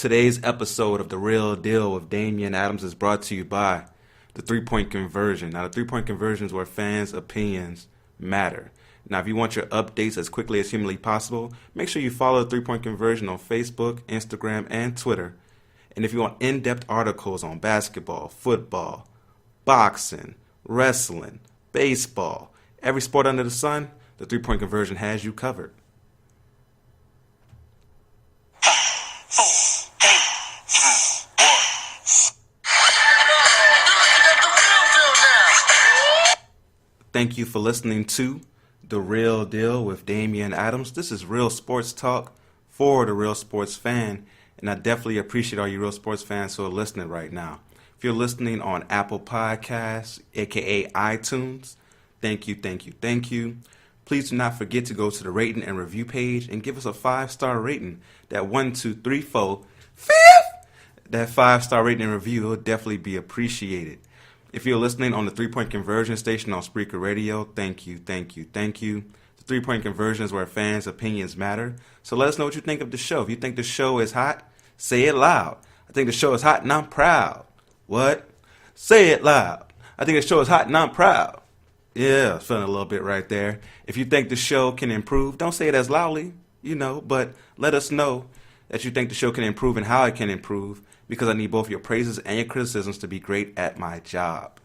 Today's episode of The Real Deal with Damian Adams is brought to you by the three-point conversion. Now, the three-point conversion is where fans' opinions matter. Now, if you want your updates as quickly as humanly possible, make sure you follow the three-point conversion on Facebook, Instagram, and Twitter. And if you want in-depth articles on basketball, football, boxing, wrestling, baseball, every sport under the sun, the three-point conversion has you covered. Thank you for listening to The Real Deal with Damian Adams. This is real sports talk for the real sports fan, and I definitely appreciate all you real sports fans who are listening right now. If you're listening on Apple Podcasts, aka iTunes, thank you. Please do not forget to go to the rating and review page and give us a 5-star rating. That 1, 2, 3, 4, 5th. That 5-star rating and review will definitely be appreciated. If you're listening on the three-point conversion station on Spreaker Radio, thank you. The three-point conversion is where fans' opinions matter. So let us know what you think of the show. If you think the show is hot, say it loud. I think the show is hot and I'm proud. What? Say it loud. I think the show is hot and I'm proud. Yeah, feeling a little bit right there. If you think the show can improve, don't say it as loudly, but let us know that you think the show can improve and how it can improve, because I need both your praises and your criticisms to be great at my job.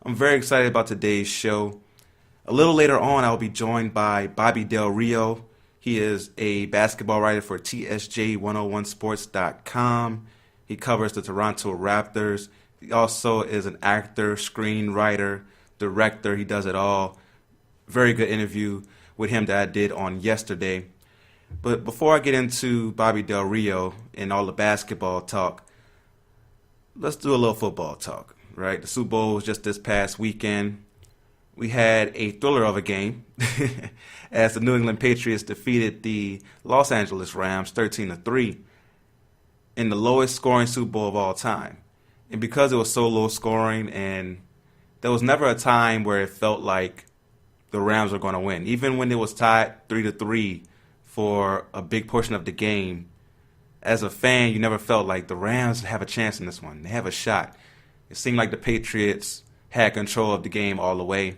I'm very excited about today's show. A little later on, I'll be joined by Bobby Del Rio. He is a basketball writer for TSJ101sports.com. He covers the Toronto Raptors. He also is an actor, screenwriter, director. He does it all. Very good interview with him that I did on yesterday. But before I get into Bobby Del Rio and all the basketball talk, let's do a little football talk, right? The Super Bowl was just this past weekend. We had a thriller of a game as the New England Patriots defeated the Los Angeles Rams 13-3 in the lowest scoring Super Bowl of all time. And because it was so low scoring, and there was never a time where it felt like the Rams were going to win. Even when it was tied 3-3 for a big portion of the game, as a fan, you never felt like the Rams have a chance in this one. They have a shot. It seemed like the Patriots had control of the game all the way.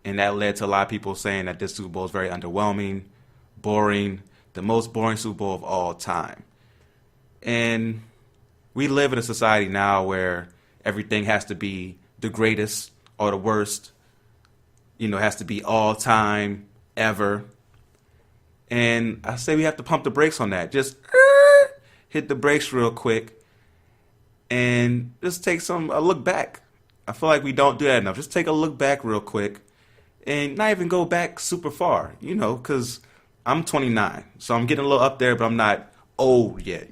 And that led to a lot of people saying that this Super Bowl is very underwhelming, boring, the most boring Super Bowl of all time. And we live in a society now where everything has to be the greatest or the worst. It has to be all time, ever. And I say we have to pump the brakes on that. Just hit the brakes real quick and just take a look back. I feel like we don't do that enough. Just take a look back real quick and not even go back super far, because I'm 29. So I'm getting a little up there, but I'm not old yet,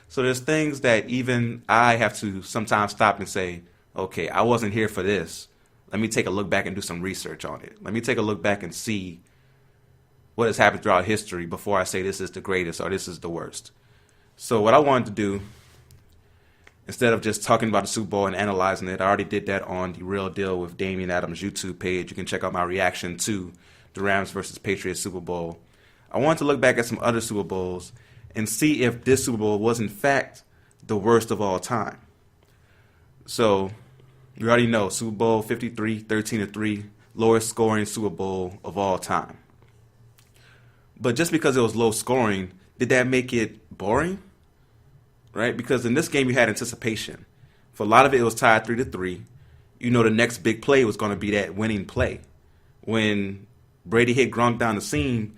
So there's things that even I have to sometimes stop and say, okay, I wasn't here for this. Let me take a look back and do some research on it. Let me take a look back and see what has happened throughout history before I say this is the greatest or this is the worst. So what I wanted to do, instead of just talking about the Super Bowl and analyzing it, I already did that on the Real Deal with Damian Adams YouTube page. You can check out my reaction to the Rams versus Patriots Super Bowl. I wanted to look back at some other Super Bowls and see if this Super Bowl was in fact the worst of all time. So we already know Super Bowl 53, 13-3, lowest scoring Super Bowl of all time. But just because it was low scoring, did that make it boring? Right? Because in this game, you had anticipation. For a lot of it, it was tied 3-3. The next big play was going to be that winning play. When Brady hit Gronk down the seam,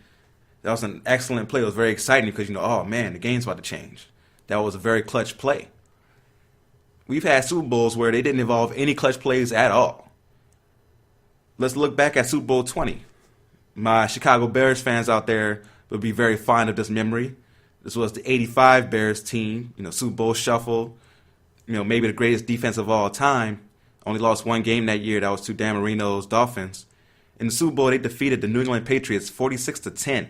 that was an excellent play. It was very exciting because, oh man, the game's about to change. That was a very clutch play. We've had Super Bowls where they didn't involve any clutch plays at all. Let's look back at Super Bowl 20. My Chicago Bears fans out there would be very fond of this memory. This was the 85 Bears team, Super Bowl shuffle, maybe the greatest defense of all time. Only lost one game that year. That was to Dan Marino's Dolphins. In the Super Bowl, they defeated the New England Patriots 46-10.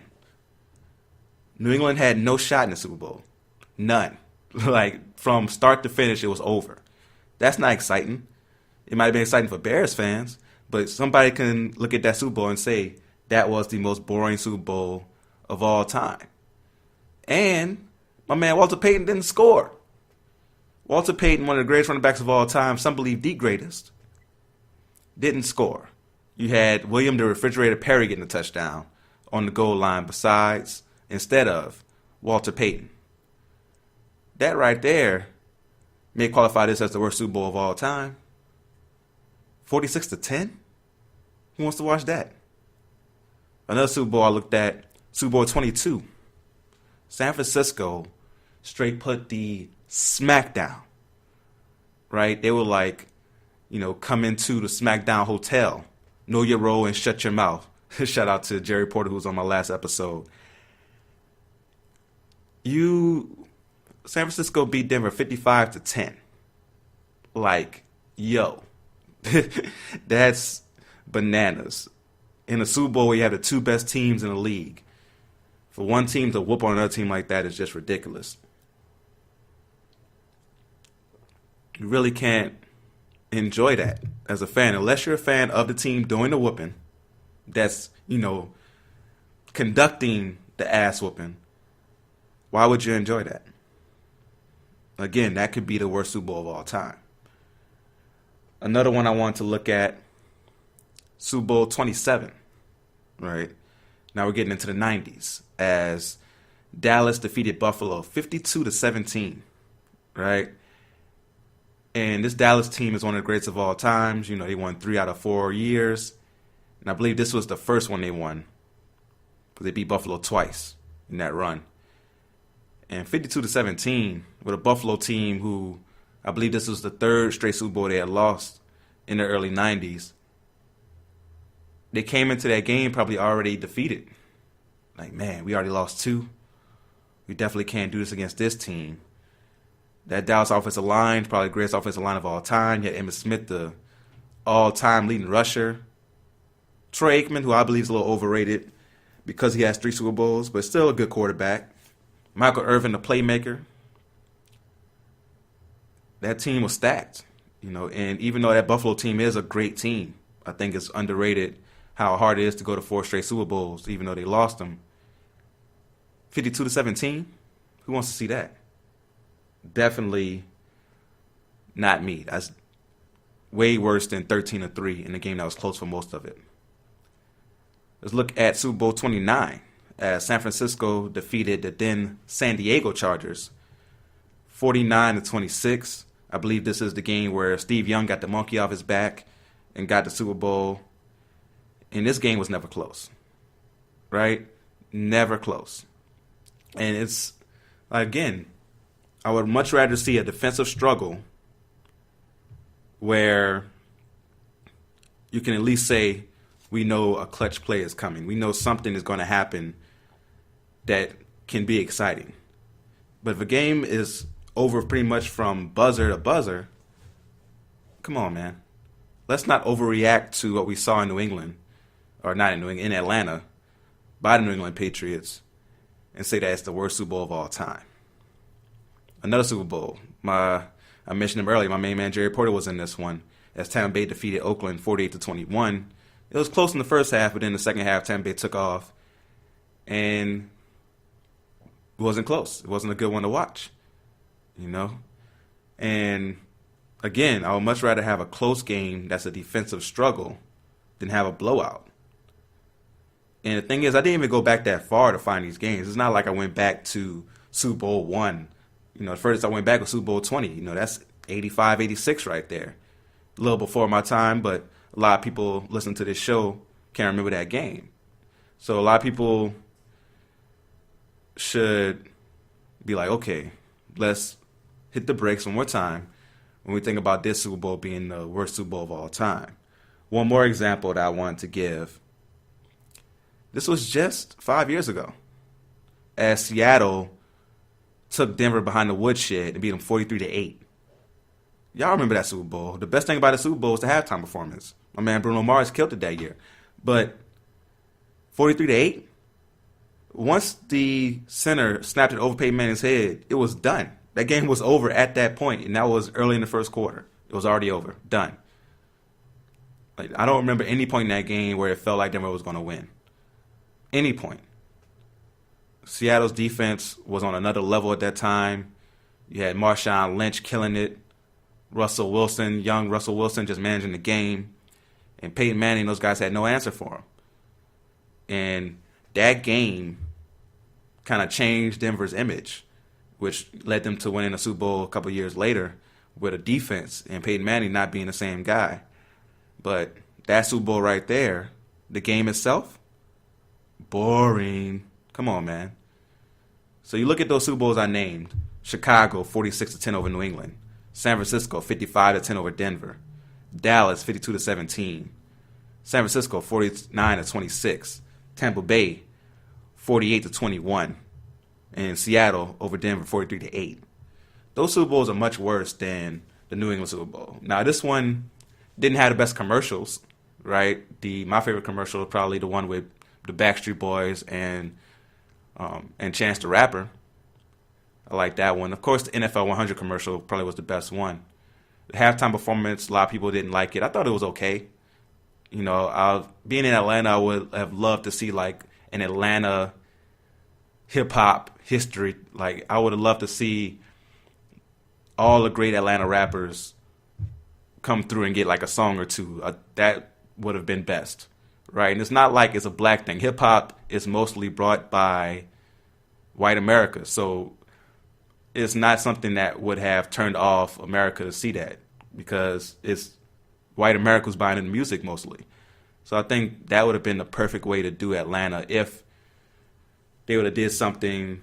New England had no shot in the Super Bowl. None. From start to finish, it was over. That's not exciting. It might have been exciting for Bears fans, but somebody can look at that Super Bowl and say, that was the most boring Super Bowl of all time. And My man Walter Payton didn't score. Walter Payton, one of the greatest running backs of all time, some believe the greatest, didn't score. You had William the Refrigerator Perry getting a touchdown on the goal line instead of Walter Payton. That right there may qualify this as the worst Super Bowl of all time. 46-10? Who wants to watch that? Another Super Bowl I looked at, Super Bowl 22. San Francisco straight put the smackdown. Right? They were like, come into the SmackDown hotel, know your role and shut your mouth. Shout out to Jerry Porter, who was on my last episode. San Francisco beat Denver 55-10. Like, yo, that's bananas. In a Super Bowl where you have the two best teams in the league, for one team to whoop on another team like that is just ridiculous. You really can't enjoy that as a fan unless you're a fan of the team doing the whooping that's, conducting the ass whooping. Why would you enjoy that? Again, that could be the worst Super Bowl of all time. Another one I want to look at, Super Bowl 27, right? Now we're getting into the 90s as Dallas defeated Buffalo 52-17, right? And this Dallas team is one of the greatest of all times. They won 3 out of 4 years. And I believe this was the first one they won because they beat Buffalo twice in that run. And 52-17 with a Buffalo team who I believe this was the third straight Super Bowl they had lost in the early 90s. They came into that game probably already defeated. Like, man, we already lost 2. We definitely can't do this against this team. That Dallas offensive line, probably the greatest offensive line of all time. You had Emmitt Smith, the all-time leading rusher. Troy Aikman, who I believe is a little overrated because he has 3 Super Bowls, but still a good quarterback. Michael Irvin, the playmaker. That team was stacked, and even though that Buffalo team is a great team, I think it's underrated how hard it is to go to 4 straight Super Bowls, even though they lost them. 52-17? Who wants to see that? Definitely not me. That's way worse than 13-3 in a game that was close for most of it. Let's look at Super Bowl 29 as San Francisco defeated the then San Diego Chargers 49-26. I believe this is the game where Steve Young got the monkey off his back and got the Super Bowl. And this game was never close, right? Never close. And it's, again, I would much rather see a defensive struggle where you can at least say, we know a clutch play is coming. We know something is going to happen that can be exciting. But if a game is over pretty much from buzzer to buzzer, come on, man. Let's not overreact to what we saw in New England, or not in New England, in Atlanta, by the New England Patriots, and say that it's the worst Super Bowl of all time. Another Super Bowl. I mentioned him earlier. My main man Jerry Porter was in this one as Tampa Bay defeated Oakland 48-21. It was close in the first half, but in the second half, Tampa Bay took off, and it wasn't close. It wasn't a good one to watch, And again, I would much rather have a close game that's a defensive struggle than have a blowout. And the thing is, I didn't even go back that far to find these games. It's not like I went back to Super Bowl I. The furthest I went back was Super Bowl 20. That's 85, 86 right there. A little before my time, but a lot of people listening to this show can't remember that game. So a lot of people should be like, okay, let's hit the brakes one more time when we think about this Super Bowl being the worst Super Bowl of all time. One more example that I wanted to give. This was just 5 years ago, as Seattle took Denver behind the woodshed and beat them 43-8. Y'all remember that Super Bowl. The best thing about the Super Bowl was the halftime performance. My man Bruno Mars killed it that year. But 43-8, once the center snapped it over Peyton Manning's head, it was done. That game was over at that point, and that was early in the first quarter. It was already over. Done. I don't remember any point in that game where it felt like Denver was going to win. Any point. Seattle's defense was on another level at that time. You had Marshawn Lynch killing it. Russell Wilson, young Russell Wilson, just managing the game. And Peyton Manning, those guys had no answer for him. And that game kind of changed Denver's image, which led them to winning a Super Bowl a couple years later with a defense and Peyton Manning not being the same guy. But that Super Bowl right there, the game itself, boring. Come on, man. So you look at those Super Bowls I named. Chicago, 46-10 over New England. San Francisco, 55-10 over Denver. Dallas, 52-17. San Francisco, 49-26. Tampa Bay, 48-21. And Seattle over Denver, 43-8. Those Super Bowls are much worse than the New England Super Bowl. Now, this one didn't have the best commercials, right? My favorite commercial is probably the one with the Backstreet Boys and Chance the Rapper. I like that one. Of course, the NFL 100 commercial probably was the best one. The halftime performance, a lot of people didn't like it. I thought it was okay. You know, being in Atlanta, I would have loved to see like an Atlanta hip hop history. Like, I would have loved to see all the great Atlanta rappers come through and get like a song or two. That would have been best, right? And it's not like it's a black thing. Hip hop is mostly brought by white America, so it's not something that would have turned off America to see that, because it's white America's buying the music mostly. So I think that would have been the perfect way to do Atlanta if they would have did something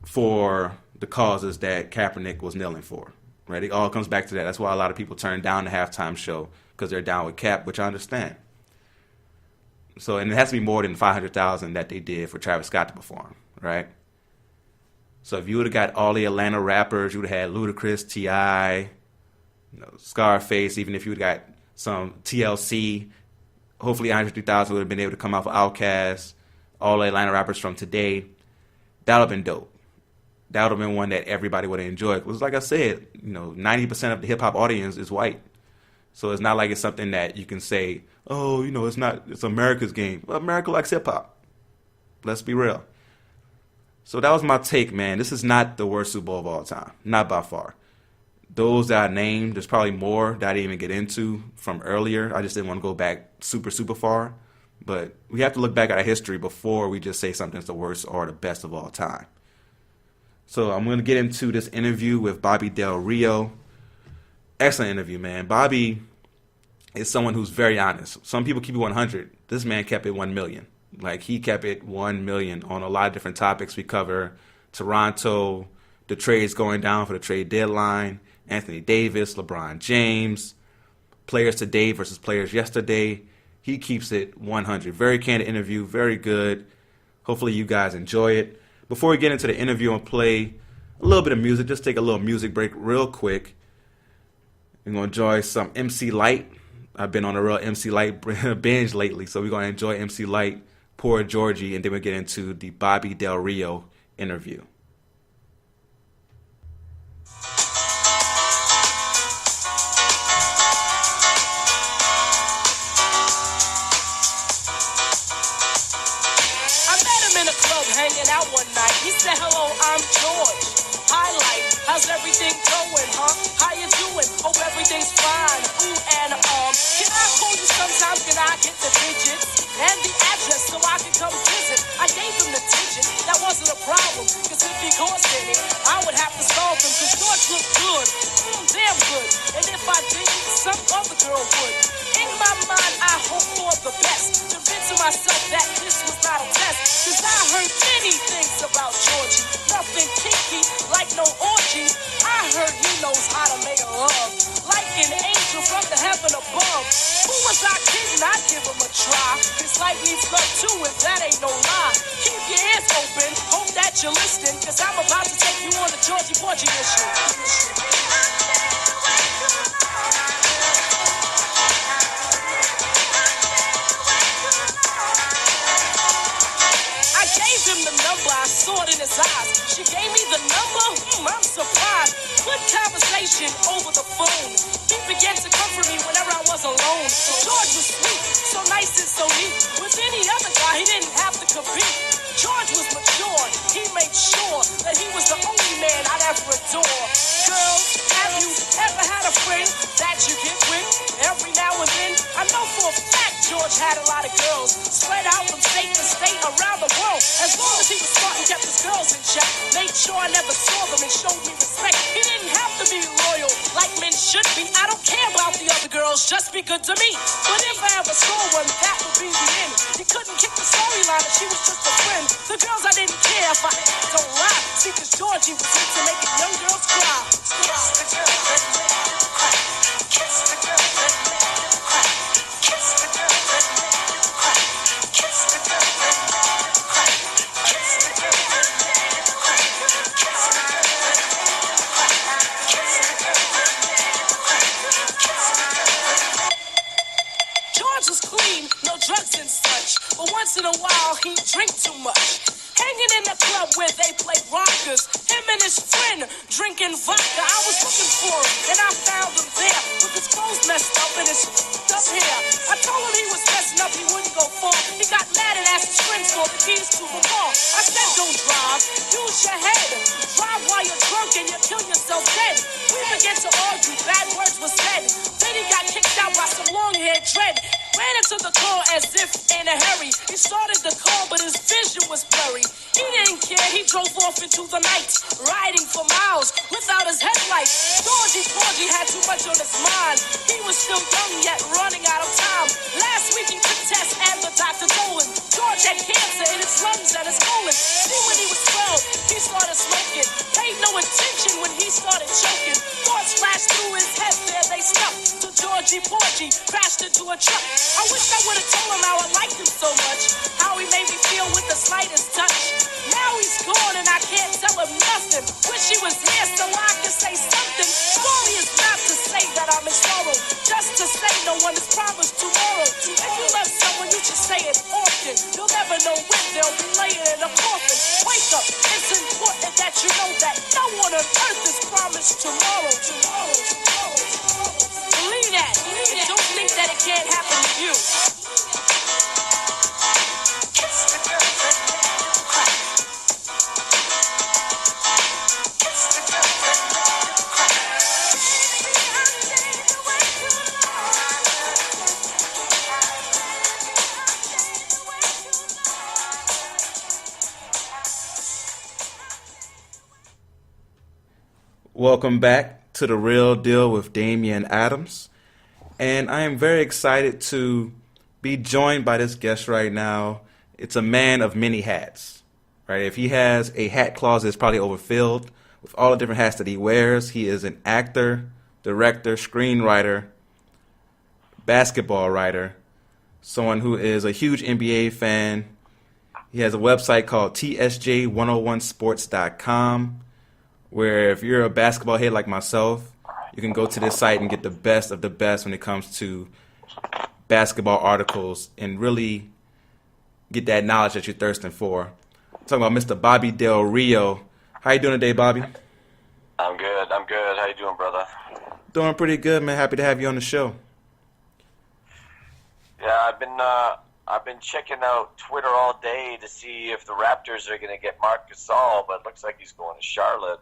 for the causes that Kaepernick was kneeling for. Right? It all comes back to that. That's why a lot of people turn down the halftime show, because they're down with Cap, which I understand. So, and it has to be more than 500,000 that they did for Travis Scott to perform, right? So if you would have got all the Atlanta rappers, you would have had Ludacris, T.I., Scarface, even if you would have got some TLC, hopefully 150,000 would have been able to come out for Outkast, all the Atlanta rappers from today. That would have been dope. That would have been one that everybody would have enjoyed. Because like I said, 90% of the hip-hop audience is white. So it's not like it's something that you can say, oh, it's America's game. Well, America likes hip-hop. Let's be real. So that was my take, man. This is not the worst Super Bowl of all time. Not by far. Those that I named, there's probably more that I didn't even get into from earlier. I just didn't want to go back super, super far. But we have to look back at our history before we just say something's the worst or the best of all time. So I'm going to get into this interview with Bobby Del Rio. Excellent interview, man. Bobby is someone who's very honest. Some people keep it 100. This man kept it 1 million. Like, he kept it 1 million on a lot of different topics. We cover Toronto, the trades going down for the trade deadline, Anthony Davis, LeBron James, players today versus players yesterday. He keeps it 100. Very candid interview, very good. Hopefully you guys enjoy it. Before we get into the interview, I'm going to play a little bit of music. Just take a little music break real quick. We're going to enjoy some MC Light. I've been on a real MC Light binge lately, so we're going to enjoy MC Light, Poor Georgie, and then we'll get into the Bobby Del Rio interview. Hanging out one night, he said, hello, I'm George. Hi, life, how's everything going, huh? How you doing? Hope everything's fine. Ooh, and can I call you sometime? Can I get the digits and the address so I can come visit? I gave him the digits, that wasn't a problem, cause if he caused any, I would have to solve them, cause George looked good, damn good, and if I didn't, some other girl would. In my mind, I hope for the best, convincing myself that this was not a test, cause I heard many things about Georgie, nothing kinky, like no orgy. I heard he knows how to make love, like an angel from the heaven above. Who was I kidding? I'd give him a try, cause life needs love too, and that ain't no lie. Keep your ears open, hope that you're listening, cause I'm about to take you on the Georgie Porgy mission. The number, I saw it in his eyes. She gave me the number, I'm surprised. Good conversation over the phone. He began to comfort me whenever I was alone. George was sweet, so nice and so neat. With any other guy, he didn't have to compete. door. Girls, have you ever had a friend that you get with every now and then? I know for a fact George had a lot of girls spread out from state to state around the world. As long as he was smart and kept his girls in check, made sure I never saw them and showed me respect. He didn't have to be loyal like men should be. I don't care about the other girls, just be good to me. But if I ever saw one, that would be the end. You couldn't kick the storyline if she was just a friend. The girls I didn't care if I don't lie. See, cause Georgie was into making young girls cry. Kiss the girl that made you cry. Kiss the girl that made you cry. Kiss the girl that made you cry. Kiss the girl that made you cry. Kiss the girl that made you cry. Kiss the girl that made you cry. Kiss the girl that made you cry. Kiss the girl that made you cry. George was clean, no drugs and such. But once in a while, he'd drink too much. Hanging in the club where they played rockers. Him and his friend drinking vodka. I was looking for him, and I found him there with his clothes messed up and his up hair. I told him he was messing up, he wouldn't go far. He got mad and asked his friends for the keys to the car. I said, don't drive, use your head. Drive while you're drunk and you kill yourself dead. We began to argue, bad words were said. Then he got kicked out by some long-haired dread. Ran into the car as if in a hurry. He started the car, but his vision was blurry. He didn't care, he drove off into the night, riding for miles without his headlights. Georgie had too much on his mind. He was still young, yet running out of time. Last week he took tests and the doctor told him George had cancer in his lungs and his colon. See, when he was 12, he started smoking. Paid no attention when he started choking. Thoughts flashed through his head, there they stuck. So Porgy crashed into a truck. I wish I would have told him how I liked him so much, how he made me feel with the slightest touch. Now he's gone and I can't tell him nothing. Wish he was here so I could say something. Story is not to say that I'm in sorrow, just to say no one is promised tomorrow. If you love someone, you should say it often. You'll never know when they'll be laying in a coffin. Wake up, it's important that you know that no one on earth is promised tomorrow. Believe that, and don't think that it can't happen to you. Kiss the girl that made you cry. Kiss the girl that made you cry. Welcome back to The Real Deal with Damian Adams. And I am very excited to be joined by this guest right now. It's a man of many hats, right? If he has a hat closet, it's probably overfilled with all the different hats that he wears. He is an actor, director, screenwriter, basketball writer, someone who is a huge NBA fan. He has a website called tsj101sports.com, where if you're a basketball head like myself, you can go to this site and get the best of the best when it comes to basketball articles and really get that knowledge that you're thirsting for. I'm talking about Mr. Bobby Del Rio. How you doing today, Bobby? I'm good. How you doing, brother? Doing pretty good, man. Happy to have you on the show. Yeah, I've been checking out Twitter all day to see if the Raptors are going to get Marc Gasol, but it looks like he's going to Charlotte.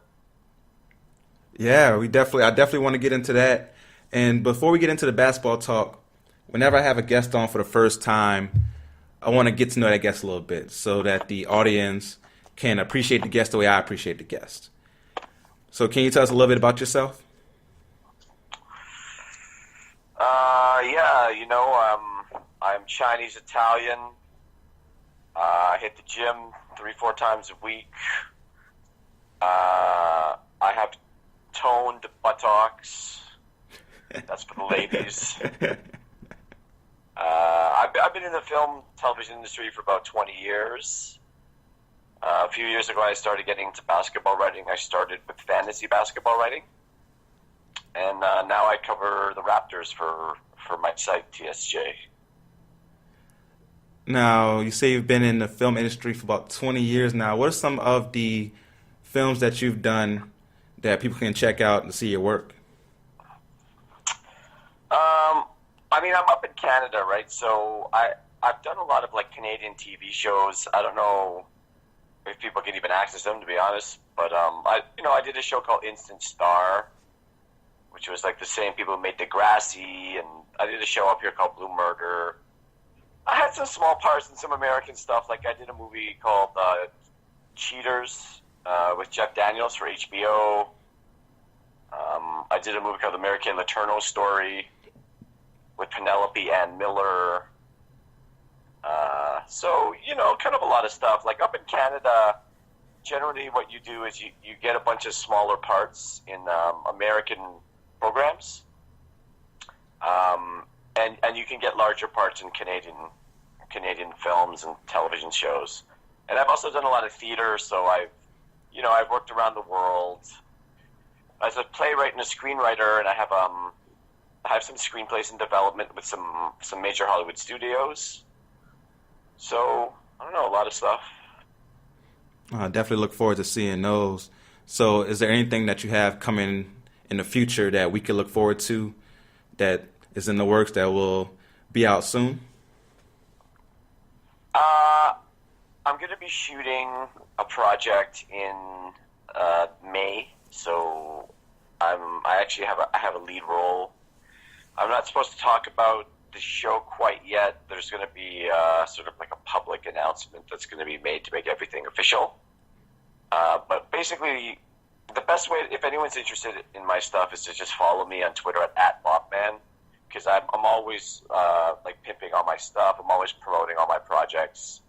Yeah, I definitely want to get into that. And before we get into the basketball talk, whenever I have a guest on for the first time, I want to get to know that guest a little bit so that the audience can appreciate the guest the way I appreciate the guest. So can you tell us a little bit about yourself? I'm Chinese Italian. I hit the gym 3-4 times a week. I have toned buttocks. That's for the ladies. I've been in the film television industry for about 20 years. A few years ago, I started getting into basketball writing. I started with fantasy basketball writing. And now I cover the Raptors for my site, TSJ. Now, you say you've been in the film industry for about 20 years now. What are some of the films that you've done that people can check out and see your work? I'm up in Canada, right? So I've done a lot of Canadian TV shows. I don't know if people can even access them, to be honest. But I did a show called Instant Star, which was like the same people who made Degrassi, and I did a show up here called Blue Murder. I had some small parts in some American stuff. Like I did a movie called Cheaters with Jeff Daniels for HBO. I did a movie called American Letourneau Story with Penelope Ann Miller. So, kind of a lot of stuff. Like up in Canada, generally what you do is you get a bunch of smaller parts in American programs. And you can get larger parts in Canadian films and television shows. And I've also done a lot of theater, so I've worked around the world as a playwright and a screenwriter, and I have some screenplays in development with some major Hollywood studios. So I don't know, a lot of stuff. I definitely look forward to seeing those. So is there anything that you have coming in the future that we could look forward to that is in the works that will be out soon? I'm going to be shooting a project in May, so I actually have a lead role. I'm not supposed to talk about the show quite yet. There's going to be sort of like a public announcement that's going to be made to make everything official. But basically, the best way, if anyone's interested in my stuff, is to just follow me on Twitter at @BobMan, because I'm always like pimping all my stuff. I'm always promoting all my projects.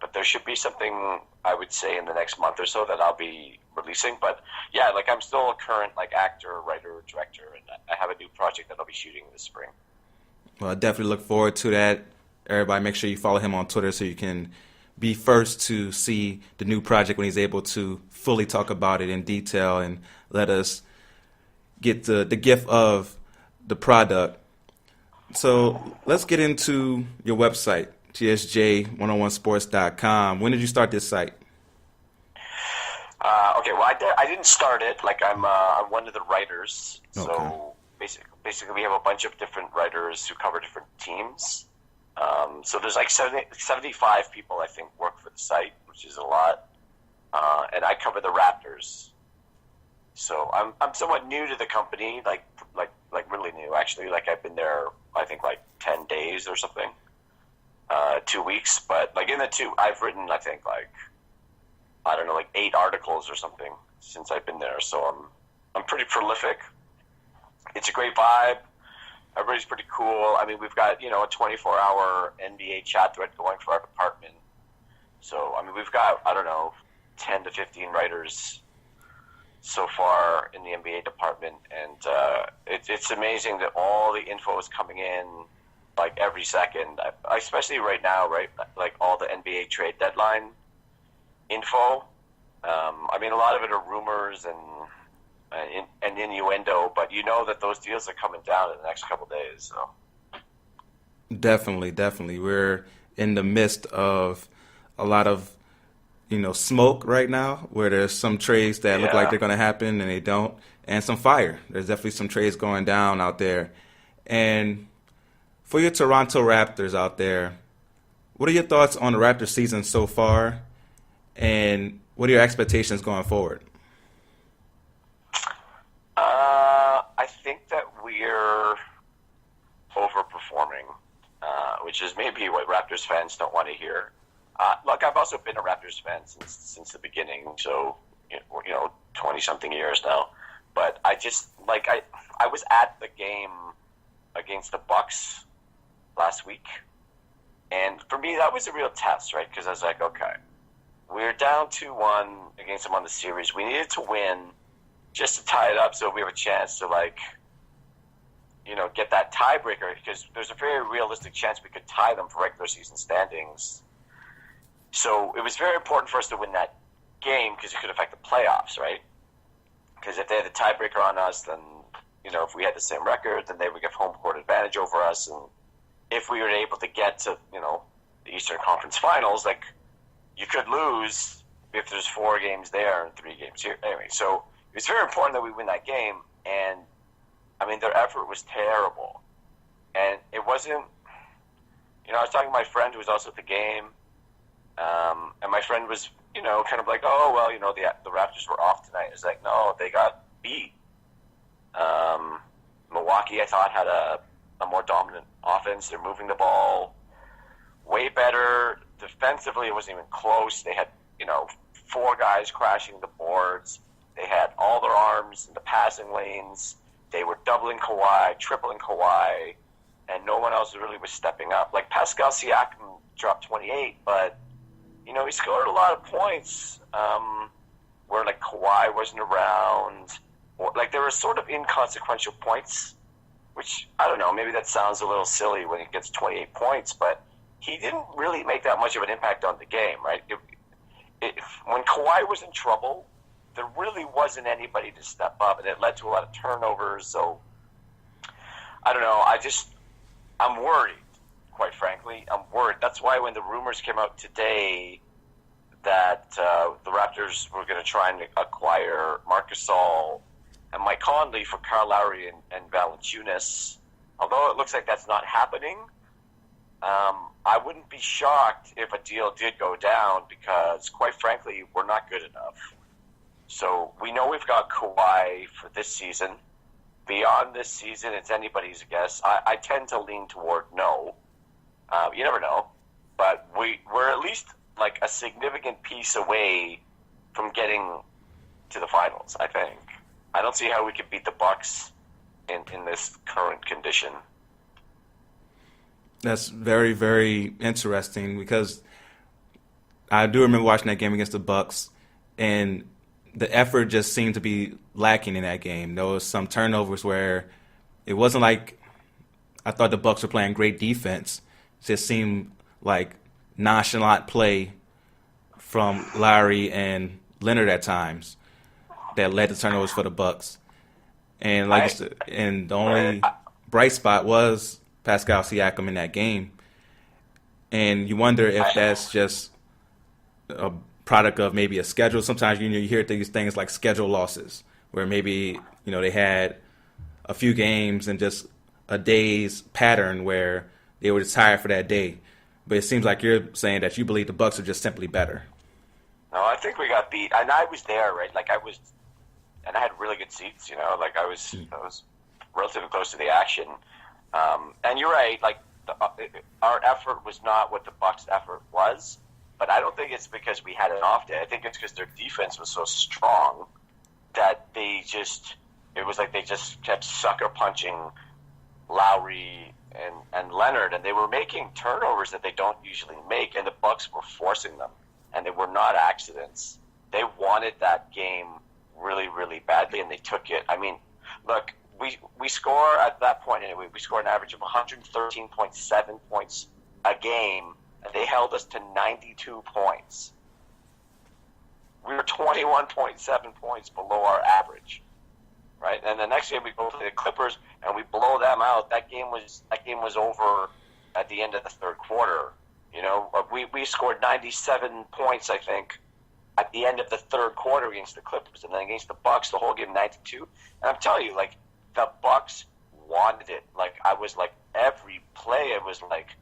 But there should be something, I would say, in the next month or so that I'll be releasing. But yeah, like I'm still a current like actor, writer, director, and I have a new project that I'll be shooting this spring. Well, I definitely look forward to that. Everybody, make sure you follow him on Twitter so you can be first to see the new project when he's able to fully talk about it in detail and let us get the gift of the product. So let's get into your website, tsj101sports.com. When did you start this site? Okay, well, I didn't start it. Like I'm one of the writers. Okay. So basically, we have a bunch of different writers who cover different teams. So there's like 75 people, I think, work for the site, which is a lot. And I cover the Raptors. So I'm somewhat new to the company, like really new, actually. Like I've been there, I think, like 10 days or something, 2 weeks. But like in the I've written, I think, like, I don't know, like 8 articles or something since I've been there. So I'm pretty prolific. It's a great vibe. Everybody's pretty cool. I mean, we've got, a 24-hour NBA chat thread going for our department. So, I mean, we've got, I don't know, 10 to 15 writers so far in the NBA department. And it's amazing that all the info is coming in, like, every second. Especially right now, right? Like, all the NBA trade deadline info. I mean, a lot of it are rumors and innuendo, but you know that those deals are coming down in the next couple of days. So Definitely. We're in the midst of a lot of, smoke right now, where there's some trades that look like they're going to happen and they don't, and some fire. There's definitely some trades going down out there. And for your Toronto Raptors out there, what are your thoughts on the Raptors season so far, and what are your expectations going forward? I think that we're overperforming, which is maybe what Raptors fans don't want to hear. Look, I've also been a Raptors fan since the beginning, so 20-something years now. But I just I was at the game against the Bucks last week, and for me that was a real test, right? Because I was like, okay, we're down 2-1 against them on the series. We needed to win just to tie it up so we have a chance to get that tiebreaker, because there's a very realistic chance we could tie them for regular season standings. So it was very important for us to win that game because it could affect the playoffs, right? Because if they had the tiebreaker on us, then, if we had the same record, then they would get home court advantage over us. And if we were able to get to, the Eastern Conference Finals, like, you could lose if there's 4 games there and 3 games here. Anyway, so it was very important that we win that game. And, I mean, their effort was terrible. And it wasn't, I was talking to my friend who was also at the game. And my friend was, kind of like, oh, well, the Raptors were off tonight. It's like, no, they got beat. Milwaukee, I thought, had a more dominant offense. They're moving the ball way better. Defensively, it wasn't even close. They had, 4 guys crashing the boards. They had all their arms in the passing lanes. They were doubling Kawhi, tripling Kawhi, and no one else really was stepping up. Like, Pascal Siakam dropped 28, but, he scored a lot of points where, like, Kawhi wasn't around. Or, like, there were sort of inconsequential points, which, I don't know, maybe that sounds a little silly when he gets 28 points, but he didn't really make that much of an impact on the game, right? When Kawhi was in trouble, there really wasn't anybody to step up, and it led to a lot of turnovers. So, I don't know. I'm worried, quite frankly. I'm worried. That's why when the rumors came out today that the Raptors were going to try and acquire Marc Gasol and Mike Conley for Kyle Lowry and Valanciunas, although it looks like that's not happening, I wouldn't be shocked if a deal did go down because, quite frankly, we're not good enough. So we know we've got Kawhi for this season. Beyond this season, it's anybody's guess. I tend to lean toward no. You never know. But we're at least like a significant piece away from getting to the finals, I think. I don't see how we could beat the Bucks in this current condition. That's very, very interesting because I do remember watching that game against the Bucks, and the effort just seemed to be lacking in that game. There was some turnovers where it wasn't like I thought the Bucks were playing great defense. It just seemed like nonchalant play from Lowry and Leonard at times that led to turnovers for the Bucks. And and the only bright spot was Pascal Siakam in that game. And you wonder if that's just a product of maybe a schedule. Sometimes you hear these things like schedule losses, where maybe they had a few games and just a day's pattern where they were just tired for that day. But it seems like you're saying that you believe the Bucks are just simply better. No, I think we got beat, and I was there, right? Like and I had really good seats. Like I was relatively close to the action. And you're right. Like our effort was not what the Bucks' effort was. But I don't think it's because we had an off day. I think it's because their defense was so strong that they just kept sucker punching Lowry and Leonard, and they were making turnovers that they don't usually make, and the Bucks were forcing them, and they were not accidents. They wanted that game really, really badly, and they took it. I mean, look, we score at that point anyway. We score an average of 113.7 points a game. And they held us to 92 points. We were 21.7 points below our average, right? And the next game we go play the Clippers and we blow them out. That game was over at the end of the third quarter. We scored 97 points, I think, at the end of the third quarter against the Clippers, and then against the Bucks, the whole game 92. And I'm telling you, like the Bucks wanted it. Like I was like every play, it was like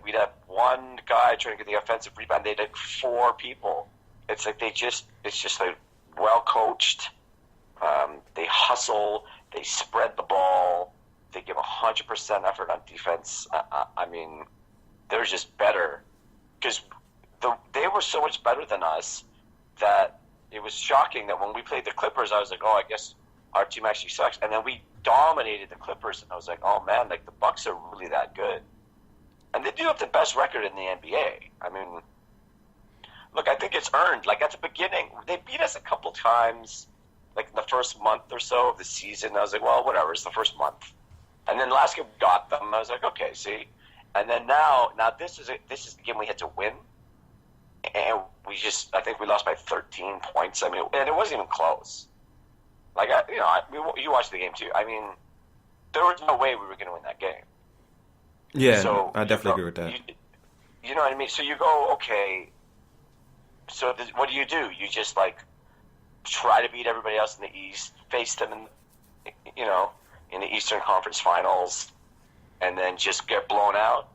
we'd have one guy trying to get the offensive rebound. They'd have 4 people. It's like it's just like well coached. They hustle. They spread the ball. They give 100% effort on defense. I mean, they're just better because they were so much better than us that it was shocking that when we played the Clippers, I was like, oh, I guess our team actually sucks. And then we dominated the Clippers, and I was like, oh man, like the Bucks are really that good. And they do have the best record in the NBA. I mean, look, I think it's earned. Like, at the beginning, they beat us a couple times, like in the first month or so of the season. I was like, well, whatever, it's the first month. And then last game we got them. I was like, okay, see. And then now this is the game we had to win. And I think we lost by 13 points. I mean, and it wasn't even close. Like, you watched the game too. I mean, there was no way we were going to win that game. Yeah, so I definitely agree with that. You know what I mean? So you go, okay, so what do? You just, like, try to beat everybody else in the East, face them in the Eastern Conference Finals, and then just get blown out?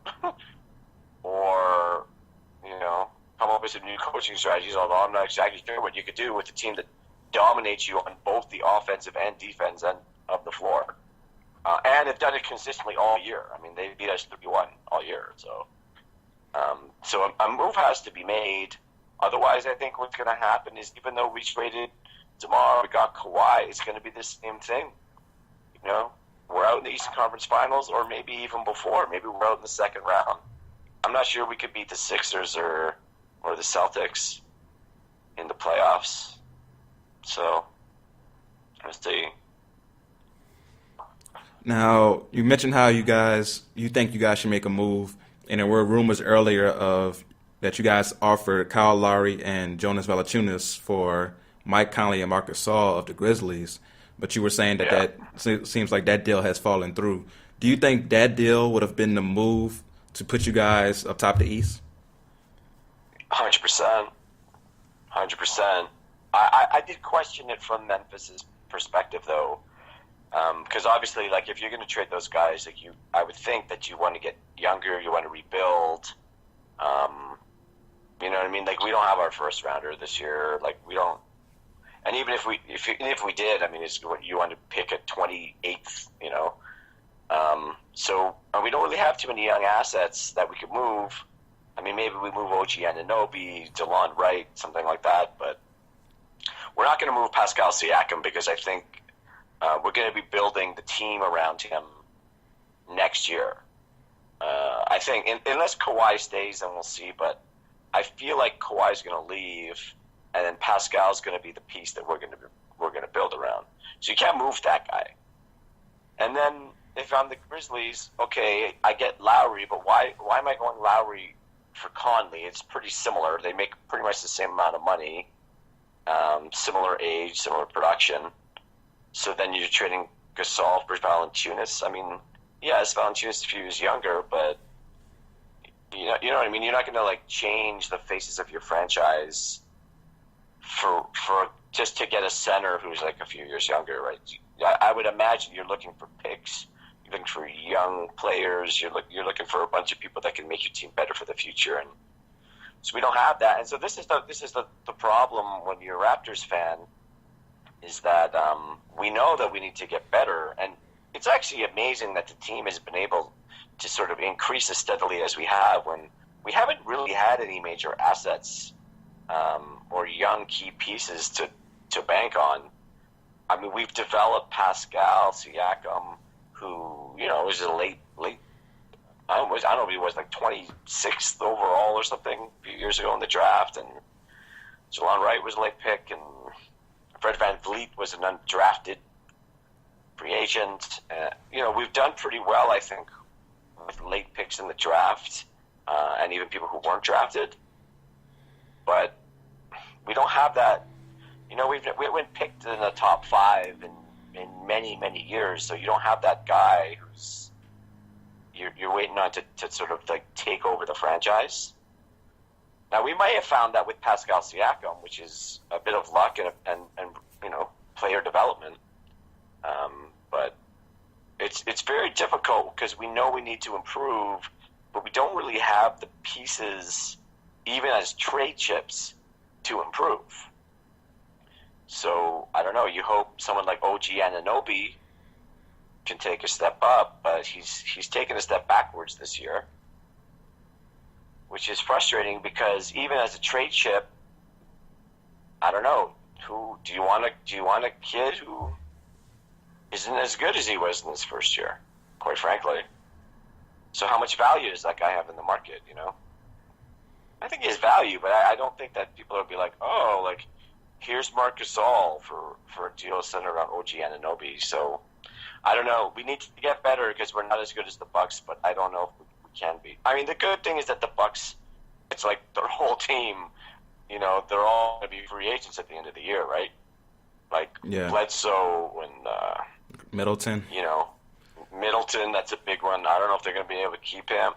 Or come up with some new coaching strategies, although I'm not exactly sure what you could do with a team that dominates you on both the offensive and defense end of the floor. And have done it consistently all year. I mean, they beat us 3-1 all year. So a move has to be made. Otherwise, I think what's going to happen is, even though we traded tomorrow, we got Kawhi, it's going to be the same thing. We're out in the Eastern Conference Finals, or maybe even before. Maybe we're out in the second round. I'm not sure we could beat the Sixers or the Celtics in the playoffs. So, let's see. Now, you mentioned how you think you guys should make a move, and there were rumors earlier that you guys offered Kyle Lowry and Jonas Valanciunas for Mike Conley and Marc Gasol of the Grizzlies, but you were saying that seems like that deal has fallen through. Do you think that deal would have been the move to put you guys up top the East? 100%. 100%. I did question it from Memphis's perspective, though. Because obviously, if you're going to trade those guys, I would think that you want to get younger, you want to rebuild. You know what I mean? We don't have our first rounder this year. We don't. And even if we did, I mean, it's what you want to pick at 28th. So we don't really have too many young assets that we could move. I mean, maybe we move OG Anunoby, DeLon Wright, something like that. But we're not going to move Pascal Siakam, because I think we're going to be building the team around him next year. I think, unless Kawhi stays, then we'll see. But I feel like Kawhi's going to leave, and then Pascal's going to be the piece that we're going to build around. So you can't move that guy. And then if I'm the Grizzlies, okay, I get Lowry, but why am I going Lowry for Conley? It's pretty similar. They make pretty much the same amount of money, similar age, similar production. So then you're trading Gasol for Valanciunas. I mean, yes, Valanciunas is a few years younger, but you know what I mean. You're not going to change the faces of your franchise for just to get a center who's a few years younger, right? I would imagine you're looking for picks. You're looking for young players. You're looking for a bunch of people that can make your team better for the future, and so we don't have that. And so this is the problem when you're a Raptors fan, is that we know that we need to get better. And it's actually amazing that the team has been able to sort of increase as steadily as we have, when we haven't really had any major assets or young key pieces to bank on. I mean, we've developed Pascal Siakam, who, is a late, I don't know if he was 26th overall or something a few years ago in the draft, and Jelon Wright was a late pick, and Fred VanVleet was an undrafted free agent. We've done pretty well, I think, with late picks in the draft, and even people who weren't drafted. But we don't have that. We haven't picked in the top 5 in many, many years, so you don't have that guy who's you're waiting on to sort of take over the franchise. Now, we might have found that with Pascal Siakam, which is a bit of luck and player development. But it's very difficult, because we know we need to improve, but we don't really have the pieces, even as trade chips, to improve. So, I don't know, you hope someone like OG Anunoby can take a step up, but he's taken a step backwards this year, which is frustrating, because even as a trade chip, I don't know, who do you want a kid who isn't as good as he was in his first year, quite frankly? So how much value does that guy have in the market, I think he has value, but I don't think that people will be here's Marc Gasol for a deal centered around OG Anunoby. So I don't know. We need to get better, because we're not as good as the Bucks, but I don't know if we can be. I mean, the good thing is that the Bucks, it's their whole team, they're all going to be free agents at the end of the year, right? Bledsoe and Middleton. Middleton, that's a big one. I don't know if they're going to be able to keep him.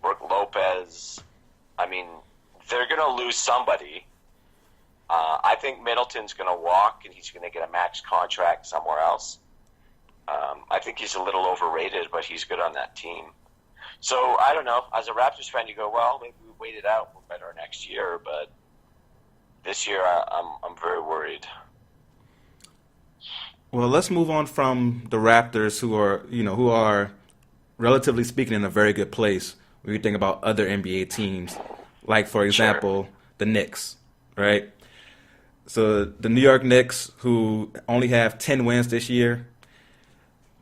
Brook Lopez. I mean, they're going to lose somebody. I think Middleton's going to walk, and he's going to get a max contract somewhere else. I think he's a little overrated, but he's good on that team. So, I don't know. As a Raptors fan, you go, well, maybe we wait it out, we'll better next year. But this year, I'm very worried. Well, let's move on from the Raptors, who are relatively speaking in a very good place when you think about other NBA teams, like for example, the Knicks, right? So the New York Knicks, who only have 10 wins this year,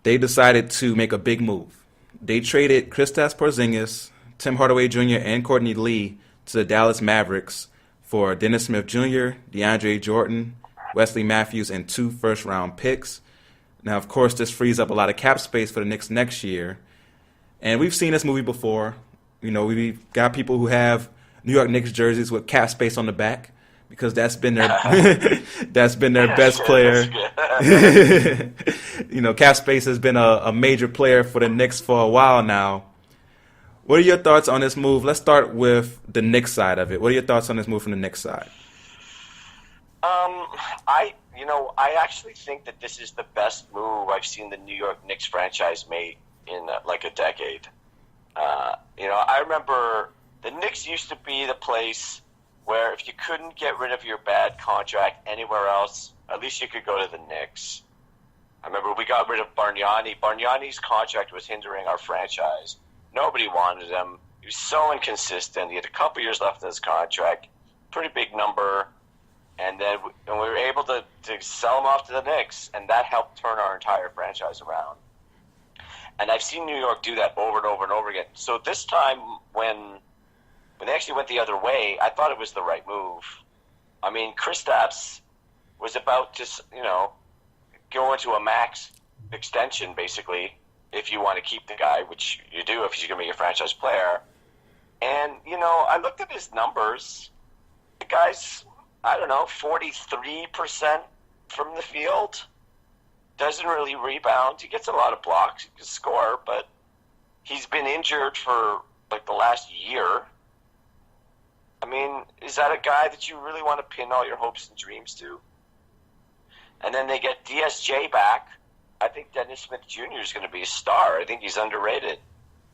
they decided to make a big move. They traded Kristaps Porzingis, Tim Hardaway Jr., and Courtney Lee to the Dallas Mavericks for Dennis Smith Jr., DeAndre Jordan, Wesley Matthews, and 2 first-round picks. Now, of course, this frees up a lot of cap space for the Knicks next year. And we've seen this movie before. We've got people who have New York Knicks jerseys with cap space on the back because that's been their best player. Cap space has been a major player for the Knicks for a while now. What are your thoughts on this move? Let's start with the Knicks side of it. What are your thoughts on this move from the Knicks side? I actually think that this is the best move I've seen the New York Knicks franchise make in like a decade. I remember the Knicks used to be the place where if you couldn't get rid of your bad contract anywhere else, at least you could go to the Knicks. I remember we got rid of Bargnani. Bargnani's contract was hindering our franchise. Nobody wanted him. He was so inconsistent. He had a couple years left in his contract, pretty big number. And then we were able to sell him off to the Knicks, and that helped turn our entire franchise around. And I've seen New York do that over and over and over again. So this time, when they actually went the other way, I thought it was the right move. I mean, Kristaps was about to, go into a max extension, basically, if you want to keep the guy, which you do if he's going to be a franchise player. And, I looked at his numbers. The guy's, 43% from the field. Doesn't really rebound. He gets a lot of blocks. He can score, but he's been injured for like the last year. I mean, is that a guy that you really want to pin all your hopes and dreams to? And then they get DSJ back. I think Dennis Smith Jr. is going to be a star. I think he's underrated.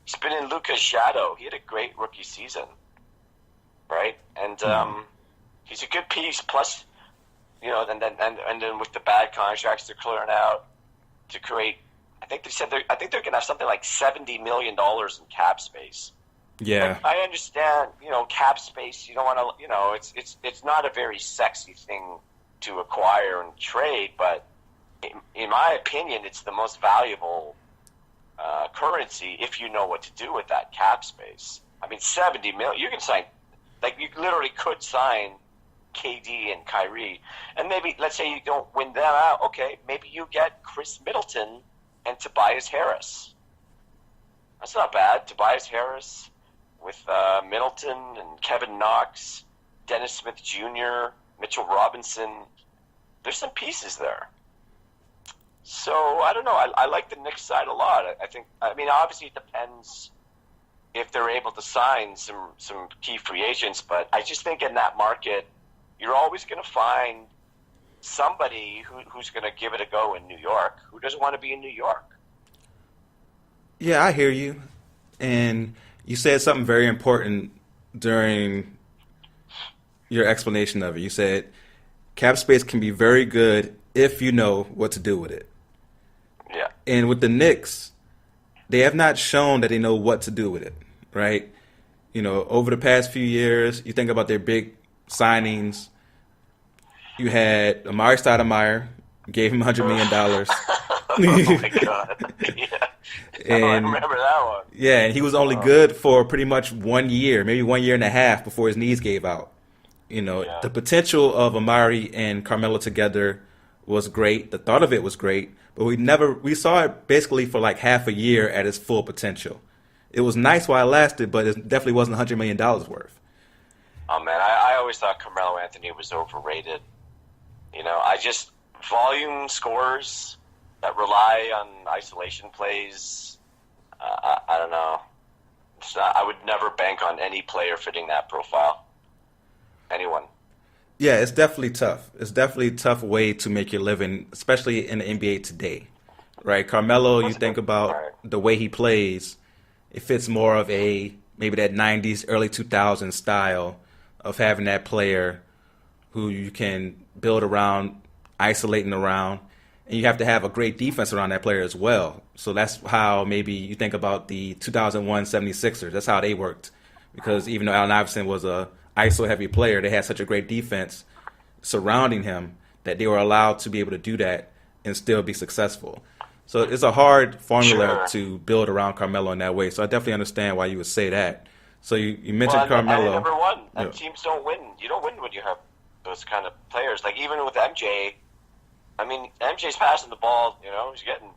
He's been in Luka's shadow. He had a great rookie season, right? And he's a good piece. Plus, and then with the bad contracts they're clearing out to create, I think they're going to have something like $70 million in cap space. Yeah, I understand. Cap space. You don't want to. It's not a very sexy thing to acquire and trade, but in my opinion, it's the most valuable currency if you know what to do with that cap space. I mean, $70 million. You can sign, you literally could sign KD and Kyrie, and maybe let's say you don't win them out. Okay, maybe you get Chris Middleton and Tobias Harris. That's not bad. Tobias Harris with Middleton and Kevin Knox, Dennis Smith Jr., Mitchell Robinson. There's some pieces there. So I don't know. I like the Knicks side a lot. I mean, obviously it depends if they're able to sign some key free agents, but I just think in that market, you're always going to find somebody who's going to give it a go in New York. Who doesn't want to be in New York? Yeah, I hear you. And you said something very important during your explanation of it. You said cap space can be very good if you know what to do with it. Yeah. And with the Knicks, they have not shown that they know what to do with it, right? Over the past few years, you think about their big signings. You had Amari Stoudemire, gave him $100 million. Oh my God! Yeah, I remember that one. Yeah, and he was only good for pretty much 1 year, maybe 1 year and a half before his knees gave out. The potential of Amari and Carmelo together was great. The thought of it was great, but we saw it basically for like half a year at its full potential. It was nice while it lasted, but it definitely wasn't $100 million worth. Oh man, I always thought Carmelo Anthony was overrated. Volume scores that rely on isolation plays. I don't know. I would never bank on any player fitting that profile. Anyone. Yeah, it's definitely tough. It's definitely a tough way to make your living, especially in the NBA today, right? Carmelo, you think about the way he plays, it fits more of a maybe that 90s, early 2000s style of having that player who you can build around, isolating around, and you have to have a great defense around that player as well. So that's how maybe you think about the 2001 76ers. That's how they worked. Because even though Allen Iverson was a ISO-heavy player, they had such a great defense surrounding him that they were allowed to be able to do that and still be successful. So it's a hard formula to build around Carmelo in that way. So I definitely understand why you would say that. So you mentioned Carmelo. And number one, teams don't win. You don't win when you have those kind of players. Like even with MJ, I mean, MJ's passing the ball, he's getting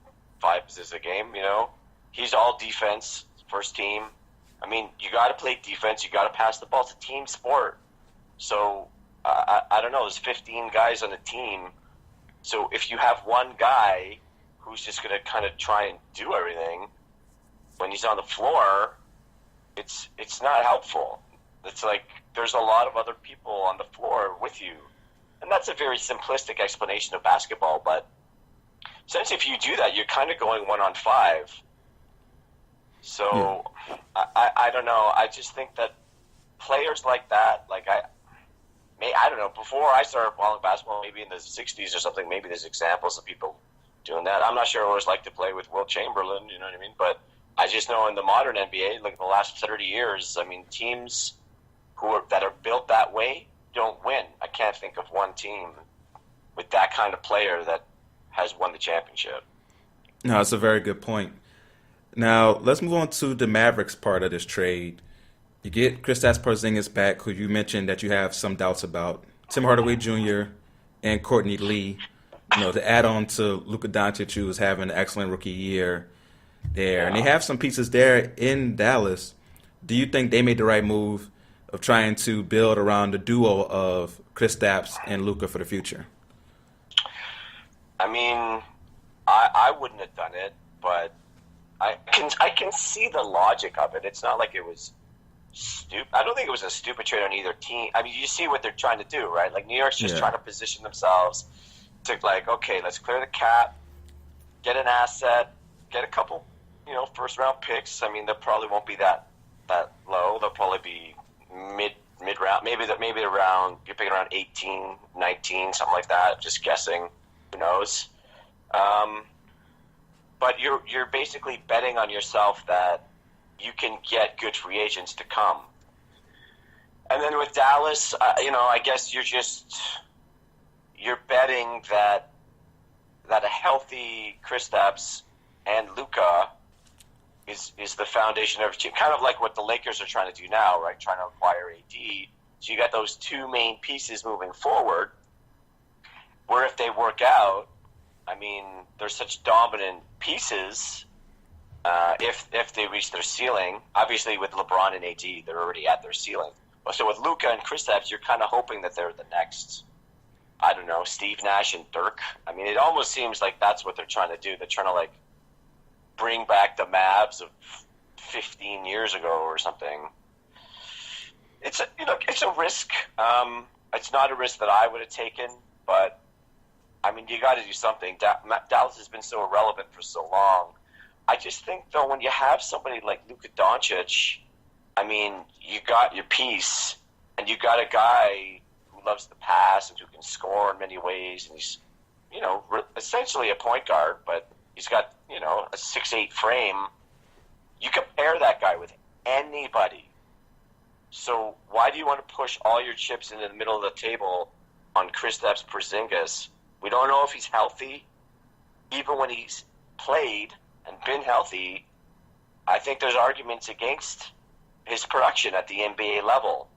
5 assists a game, He's all defense, first team. I mean, you got to play defense. You got to pass the ball. It's a team sport. So, I don't know. There's 15 guys on a team. So, if you have one guy who's just going to kind of try and do everything, when he's on the floor, it's not helpful. It's like there's a lot of other people on the floor with you. And that's a very simplistic explanation of basketball. But since if you do that, you're kind of going 1-on-5. So, I don't know. I just think that players like that, I don't know, before I started following basketball, maybe in the 60s or something, maybe there's examples of people doing that. I'm not sure what it was like to play with Wilt Chamberlain, you know what I mean? But I just know in the modern NBA, like the last 30 years, I mean, teams that are built that way don't win. I can't think of one team with that kind of player that has won the championship. No, that's a very good point. Now, let's move on to the Mavericks part of this trade. You get Kristaps Porzingis back, who you mentioned that you have some doubts about. Tim Hardaway Jr. and Courtney Lee, to add on to Luka Doncic, who is having an excellent rookie year there. And they have some pieces there in Dallas. Do you think they made the right move of trying to build around the duo of Kristaps and Luka for the future? I mean, I wouldn't have done it, but I can see the logic of it. It's not like it was stupid. I don't think it was a stupid trade on either team. I mean, you see what they're trying to do, right? Like New York's just trying to position themselves to okay, let's clear the cap, get an asset, get a couple, first round picks. I mean, they probably won't be that low. They'll probably be mid round. Maybe around you're picking around 18, 19, something like that. Just guessing. Who knows? But you're basically betting on yourself that you can get good free agents to come. And then with Dallas, I guess you're betting that a healthy Kristaps and Luka is the foundation of every team. Kind of like what the Lakers are trying to do now, right? Trying to acquire AD. So you got those two main pieces moving forward, where if they work out, I mean, they're such dominant pieces. If they reach their ceiling, obviously with LeBron and AD, they're already at their ceiling. So with Luka and Kristaps, you're kind of hoping that they're the next, I don't know, Steve Nash and Dirk. I mean, it almost seems like that's what they're trying to do. They're trying to bring back the Mavs of 15 years ago or something. It's a risk. It's not a risk that I would have taken, but I mean, you got to do something. Dallas has been so irrelevant for so long. I just think, though, when you have somebody like Luka Doncic, I mean, you got your piece, and you got a guy who loves the pass and who can score in many ways, and he's, essentially a point guard, but he's got, a 6'8" frame. You can pair that guy with anybody. So why do you want to push all your chips into the middle of the table on Kristaps Porzingis? We don't know if he's healthy. Even when he's played and been healthy, I think there's arguments against his production at the NBA level.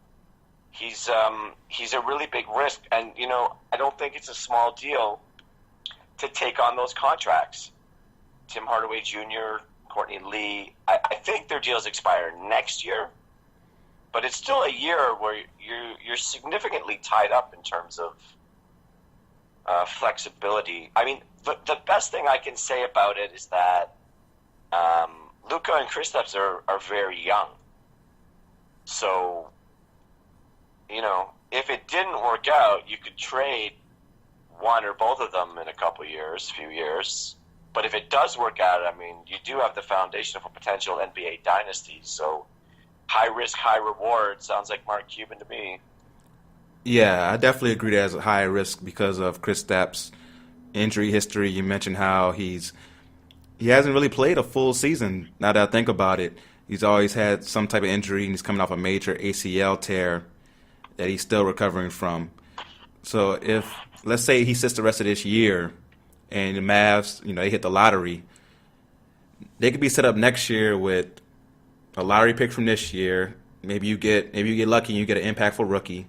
He's a really big risk, and I don't think it's a small deal to take on those contracts. Tim Hardaway Jr., Courtney Lee, I think their deals expire next year, but it's still a year where you're significantly tied up in terms of flexibility. I mean, the best thing I can say about it is that Luka and Kristaps are very young. So, if it didn't work out, you could trade one or both of them in a few years. But if it does work out, I mean, you do have the foundation of a potential NBA dynasty. So high risk, high reward. Sounds like Mark Cuban to me. Yeah, I definitely agree that as a high risk because of Kristaps' injury history. You mentioned how he hasn't really played a full season. Now that I think about it, he's always had some type of injury, and he's coming off a major ACL tear that he's still recovering from. So if let's say he sits the rest of this year, and the Mavs, they hit the lottery, they could be set up next year with a lottery pick from this year. Maybe you get lucky and you get an impactful rookie.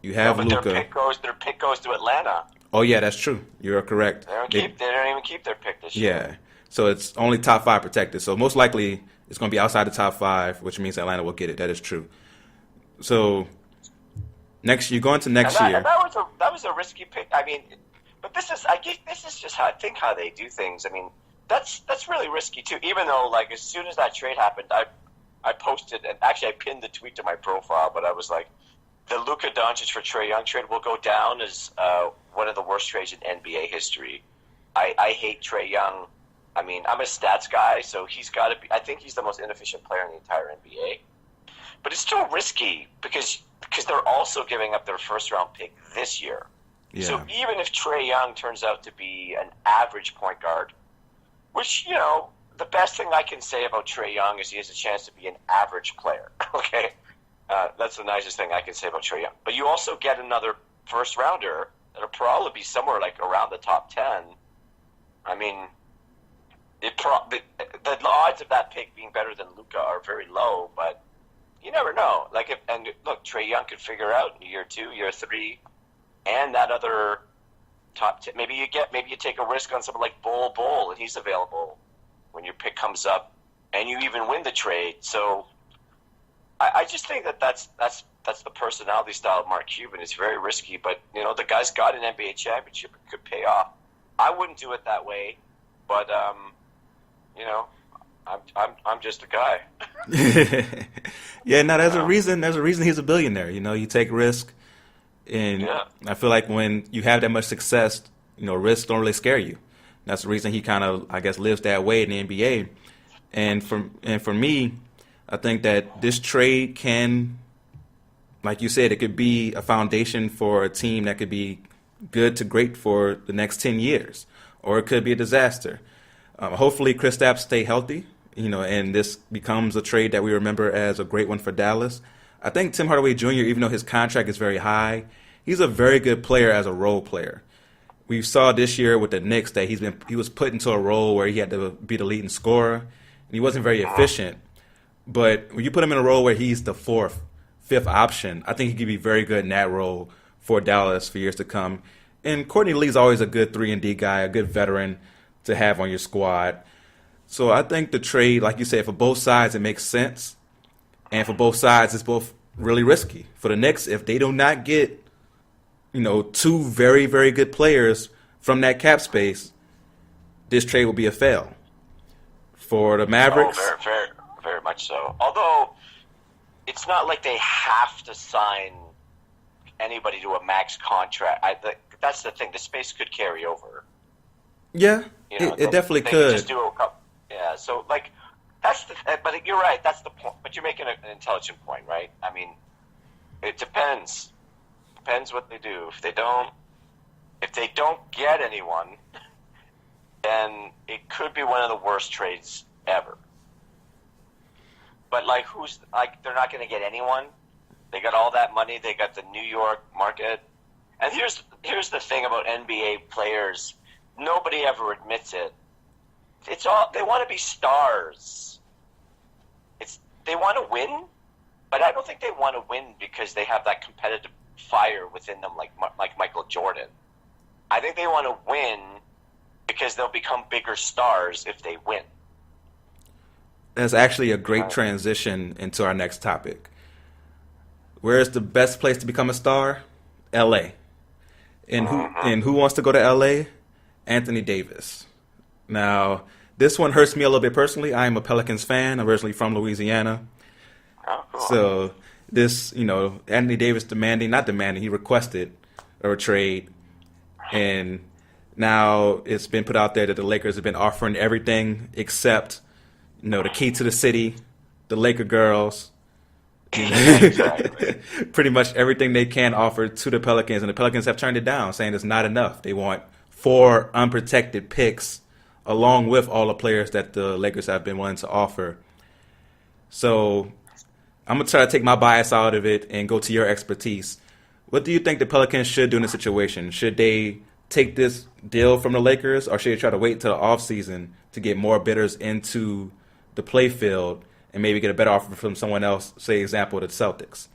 You have but Luka. their pick goes to Atlanta. Oh yeah, that's true. You're correct. They don't even keep their pick this year. Yeah. So it's only top 5 protected. So most likely it's going to be outside the top 5, which means Atlanta will get it. That is true. So you're going to next year. That was a risky pick. I mean, but this is just how they do things. I mean, that's really risky too. Even though, like, as soon as that trade happened, I posted, and actually I pinned the tweet to my profile, but I was like, the Luka Doncic for Trae Young trade will go down as one of the worst trades in NBA history. I hate Trae Young. I mean, I'm a stats guy, so he's got to be. I think he's the most inefficient player in the entire NBA. But it's still risky because they're also giving up their first round pick this year. Yeah. So even if Trae Young turns out to be an average point guard, which, the best thing I can say about Trae Young is he has a chance to be an average player. Okay, that's the nicest thing I can say about Trae Young. But you also get another first rounder that'll probably be somewhere like around the top 10. I mean, the odds of that pick being better than Luka are very low, but you never know. Look, Trae Young could figure out in year 2, year 3, and that other top 10. Maybe you take a risk on someone like Bol, and he's available when your pick comes up, and you even win the trade. So I just think that's the personality style of Mark Cuban. It's very risky, but the guy's got an NBA championship. It could pay off. I wouldn't do it that way, but I'm just a guy. Yeah, no, there's a reason. There's a reason he's a billionaire. You take risk, and I feel like when you have that much success, risks don't really scare you. That's the reason he kind of, I guess, lives that way in the NBA. And for me, I think that this trade can, like you said, it could be a foundation for a team that could be good to great for the next 10 years, or it could be a disaster. Hopefully, Kristaps stay healthy, and this becomes a trade that we remember as a great one for Dallas. I think Tim Hardaway Jr., even though his contract is very high, he's a very good player as a role player. We saw this year with the Knicks that he was put into a role where he had to be the leading scorer, and he wasn't very efficient. But when you put him in a role where he's the 4th, 5th option, I think he could be very good in that role for Dallas for years to come. And Courtney Lee's always a good 3-and-D guy, a good veteran to have on your squad. So I think the trade, like you said, for both sides, it makes sense. And for both sides, it's both really risky. For the Knicks, if they do not get, 2 very, very good players from that cap space, this trade will be a fail. For the Mavericks... Oh, very, very, very much so. Although, it's not like they have to sign anybody to a max contract. That's the thing. The space could carry over. Yeah, it definitely they could. Just do a couple. Yeah, so that's the. But you're right. That's the point. But you're making an intelligent point, right? I mean, it depends. Depends what they do. If they don't get anyone, then it could be one of the worst trades ever. But they're not going to get anyone. They got all that money. They got the New York market. And here's the thing about NBA players. Nobody ever admits it. They want to be stars. They want to win, but I don't think they want to win because they have that competitive fire within them, like Michael Jordan. I think they want to win because they'll become bigger stars if they win. That's actually a great transition into our next topic. Where is the best place to become a star? L.A. And who wants to go to L.A.? Anthony Davis. Now, this one hurts me a little bit personally. I am a Pelicans fan. I'm originally from Louisiana. Oh, cool. So this, Anthony Davis he requested a trade. And now it's been put out there that the Lakers have been offering everything except, the key to the city, the Laker girls, Exactly. Pretty much everything they can offer to the Pelicans, and the Pelicans have turned it down, saying it's not enough. They want 4 unprotected picks along with all the players that the Lakers have been willing to offer. So I'm going to try to take my bias out of it and go to your expertise. What do you think the Pelicans should do in this situation? Should they take this deal from the Lakers, or should they try to wait until the offseason to get more bidders into the play field and maybe get a better offer from someone else, say, example, the Celtics?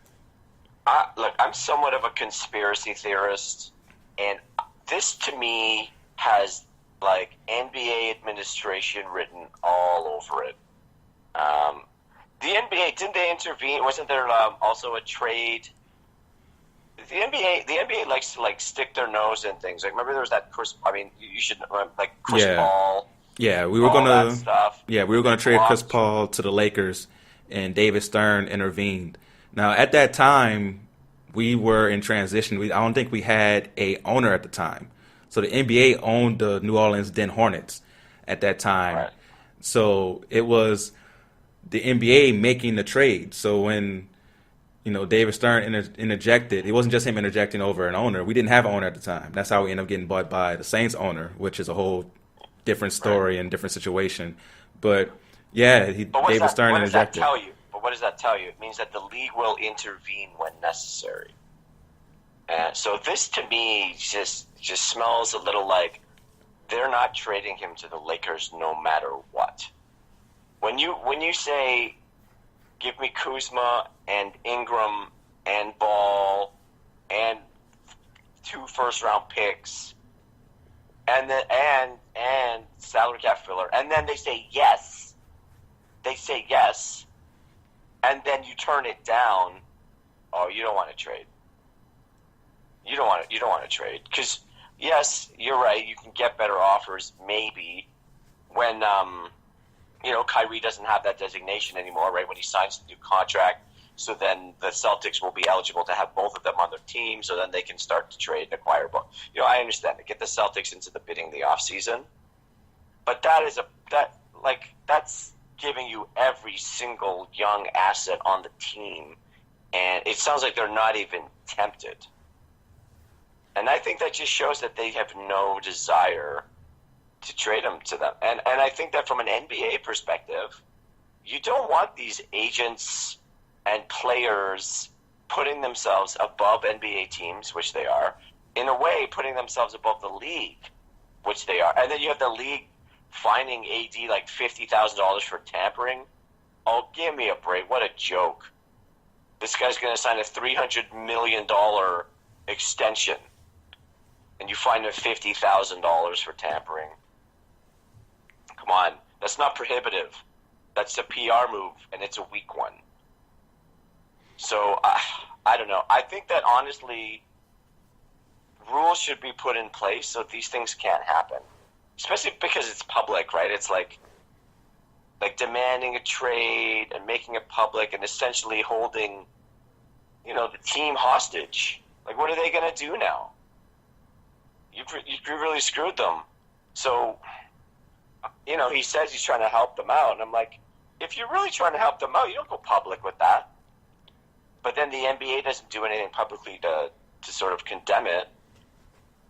Look, I'm somewhat of a conspiracy theorist, and this to me has like NBA administration written all over it. The NBA, didn't they intervene? Wasn't there also a trade? The NBA likes to like stick their nose in things. Like, remember there was that Chris. I mean, you should like Chris Paul. Yeah, we were all gonna. that stuff. Yeah, we were gonna trade Chris Paul to the Lakers, and David Stern intervened. Now, at that time, we were in transition. I don't think we had a owner at the time. So the NBA owned the New Orleans Den Hornets at that time. Right. So it was the NBA making the trade. So when David Stern interjected, it wasn't just him interjecting over an owner. We didn't have an owner at the time. That's how we ended up getting bought by the Saints owner, which is a whole different story and different situation. But yeah, David Stern interjected. What does that tell you? But what does that tell you? It means that the league will intervene when necessary. And so this to me just smells a little like they're not trading him to the Lakers no matter what. When you say give me Kuzma and Ingram and Ball and 2 first-round picks and then and salary cap filler, and then they say yes, and then you turn it down. Oh, you don't want to trade. You don't want to trade because yes, you're right. You can get better offers maybe when Kyrie doesn't have that designation anymore, right? When he signs the new contract, so then the Celtics will be eligible to have both of them on their team, so then they can start to trade and acquire both. I understand it. Get the Celtics into the bidding in the offseason. But that's giving you every single young asset on the team, and it sounds like they're not even tempted. And I think that just shows that they have no desire to trade them to them. And I think that from an NBA perspective, you don't want these agents and players putting themselves above NBA teams, which they are, in a way putting themselves above the league, which they are. And then you have the league fining AD like $50,000 for tampering. Oh, give me a break. What a joke. This guy's going to sign a $300 million extension, and you fine him $50,000 for tampering. Come on. That's not prohibitive. That's a PR move, and it's a weak one. So, I don't know. I think that, honestly, rules should be put in place so these things can't happen. Especially because it's public, right? It's like demanding a trade and making it public and essentially holding, the team hostage. Like, what are they going to do now? You really screwed them. So, he says he's trying to help them out. And I'm like, if you're really trying to help them out, you don't go public with that. But then the NBA doesn't do anything publicly to sort of condemn it.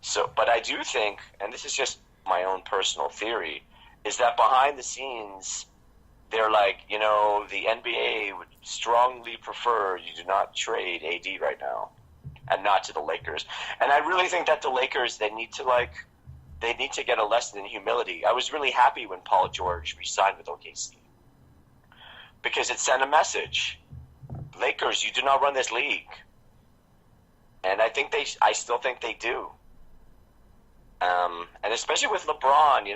So, but I do think, and this is just my own personal theory, is that behind the scenes, they're like, the NBA would strongly prefer you do not trade AD right now, and not to the Lakers. And I really think that the Lakers, they need to get a lesson in humility. I was really happy when Paul George re-signed with OKC because it sent a message. Lakers, you do not run this league. And I still think they do. And especially with LeBron,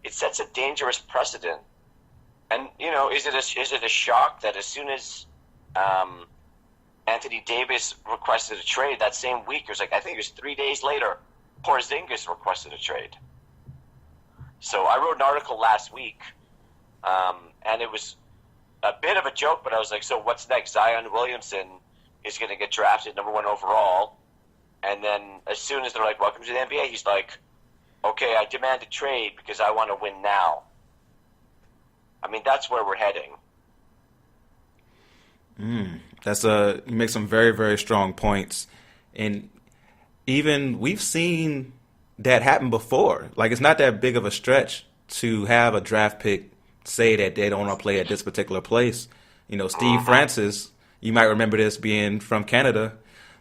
it sets a dangerous precedent. And, is it a shock that as soon as Anthony Davis requested a trade that same week, I think it was 3 days later, Porzingis requested a trade. So I wrote an article last week, and it was a bit of a joke, but I was like, so what's next? Zion Williamson is going to get drafted number 1 overall. And then as soon as they're like, welcome to the NBA, he's like, okay, I demand a trade because I want to win now. I mean, that's where we're heading. You make some very, very strong points. And even we've seen that happen before. Like, it's not that big of a stretch to have a draft pick say that they don't want to play at this particular place. Steve Francis, you might remember this being from Canada.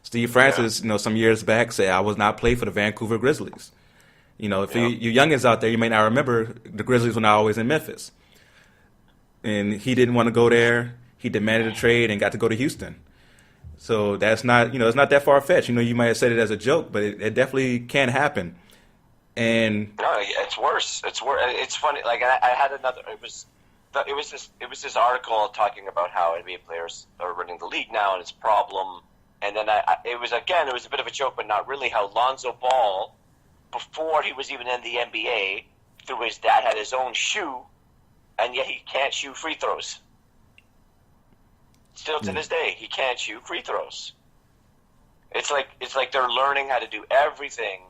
Steve Francis, some years back said, I was not play for the Vancouver Grizzlies. If you youngins out there, you may not remember the Grizzlies were not always in Memphis. And he didn't want to go there. He demanded a trade and got to go to Houston. So that's not, it's not that far-fetched. You might have said it as a joke, but it definitely can happen. And no, it's worse. It's worse. It's funny. Like I had another. It was this article talking about how NBA players are running the league now and it's a problem. And then it was a bit of a joke, but not really. How Lonzo Ball, before he was even in the NBA, through his dad had his own shoe, and yet he can't shoot free throws. Still to this day, he can't shoot free throws. It's like they're learning how to do everything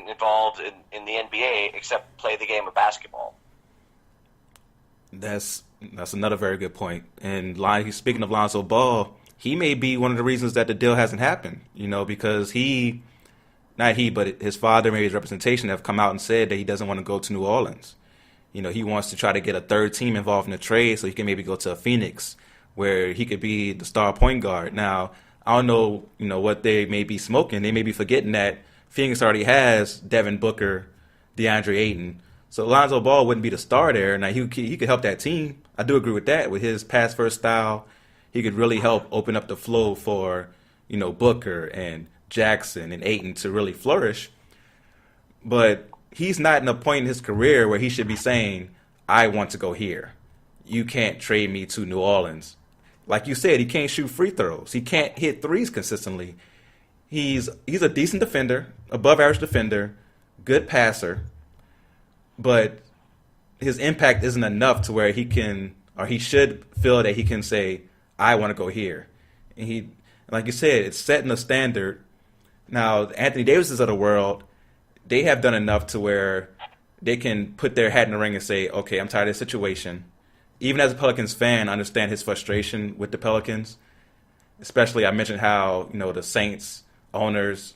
involved in the NBA except play the game of basketball. That's another very good point. And speaking of Lonzo Ball, he may be one of the reasons that the deal hasn't happened. Because but his father, maybe his representation, have come out and said that he doesn't want to go to New Orleans. He wants to try to get a third team involved in the trade so he can maybe go to Phoenix, where he could be the star point guard. Now, I don't know, what they may be smoking. They may be forgetting that Phoenix already has Devin Booker, DeAndre Ayton. So Lonzo Ball wouldn't be the star there. Now, he could help that team. I do agree with that. With his pass-first style, he could really help open up the flow for, Booker and Jackson and Ayton to really flourish. But he's not in a point in his career where he should be saying, I want to go here. You can't trade me to New Orleans. Like you said, he can't shoot free throws. He can't hit threes consistently. He's a decent defender, above average defender, good passer, but his impact isn't enough to where he can, or he should feel that he can say, I want to go here. And like you said, it's setting a standard. Now, the Anthony Davises of the world, they have done enough to where they can put their hat in the ring and say, okay, I'm tired of this situation. Even as a Pelicans fan, I understand his frustration with the Pelicans. Especially, I mentioned how, the Saints owners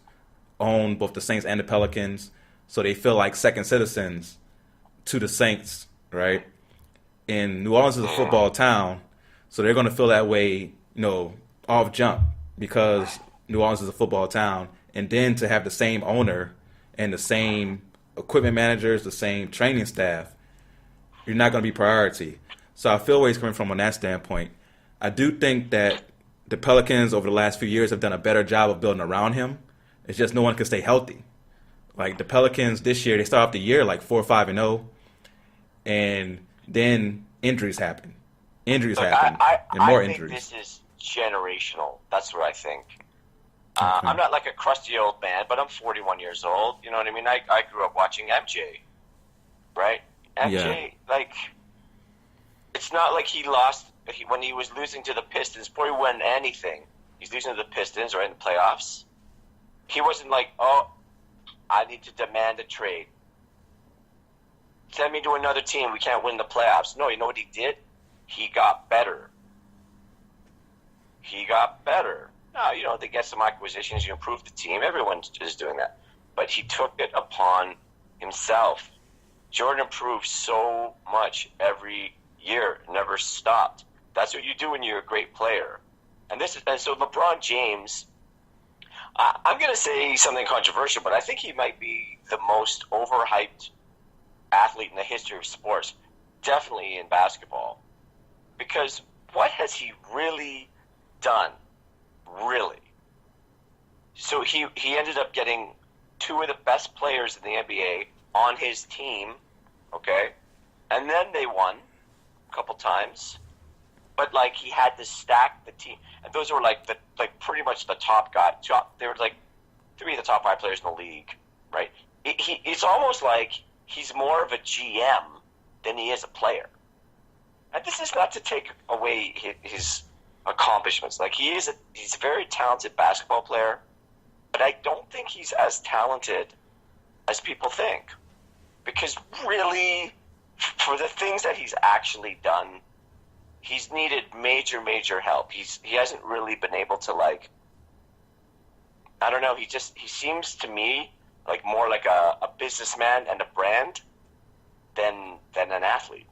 own both the Saints and the Pelicans. So they feel like second citizens to the Saints, right? And New Orleans is a football town. So they're going to feel that way, off jump because New Orleans is a football town. And then to have the same owner and the same equipment managers, the same training staff, you're not going to be priority. So I feel where he's coming from on that standpoint. I do think that the Pelicans over the last few years have done a better job of building around him. It's just no one can stay healthy. Like the Pelicans this year, they start off the year like 4-5-0, and then injuries happen. And more I think injuries. This is generational. That's what I think. I'm not like a crusty old man, but I'm 41 years old. You know what I mean? I grew up watching MJ, right? MJ, it's not like he lost when he was losing to the Pistons. Before he won anything, he's losing to the Pistons, right, in the playoffs. He wasn't like, oh, I need to demand a trade. Send me to another team. We can't win the playoffs. No, you know what he did? He got better. Now, they get some acquisitions. You improve the team. Everyone is doing that. But he took it upon himself. Jordan improved so much every year, never stopped. That's what you do when you're a great player. And so LeBron James, I'm going to say something controversial, but I think he might be the most overhyped athlete in the history of sports, definitely in basketball. Because what has he really done? Really? So he ended up getting two of the best players in the NBA on his team, okay? And then they won a couple times. But he had to stack the team. And those were pretty much the top guy. They were three of the top 5 players in the league, right? It's almost like he's more of a GM than he is a player. And this is not to take away his accomplishments. He's a very talented basketball player, but I don't think he's as talented as people think. Because really, for the things that he's actually done, he's needed major help. He hasn't really been able to, like, I don't know, he seems to me like more like a businessman and a brand than an athlete.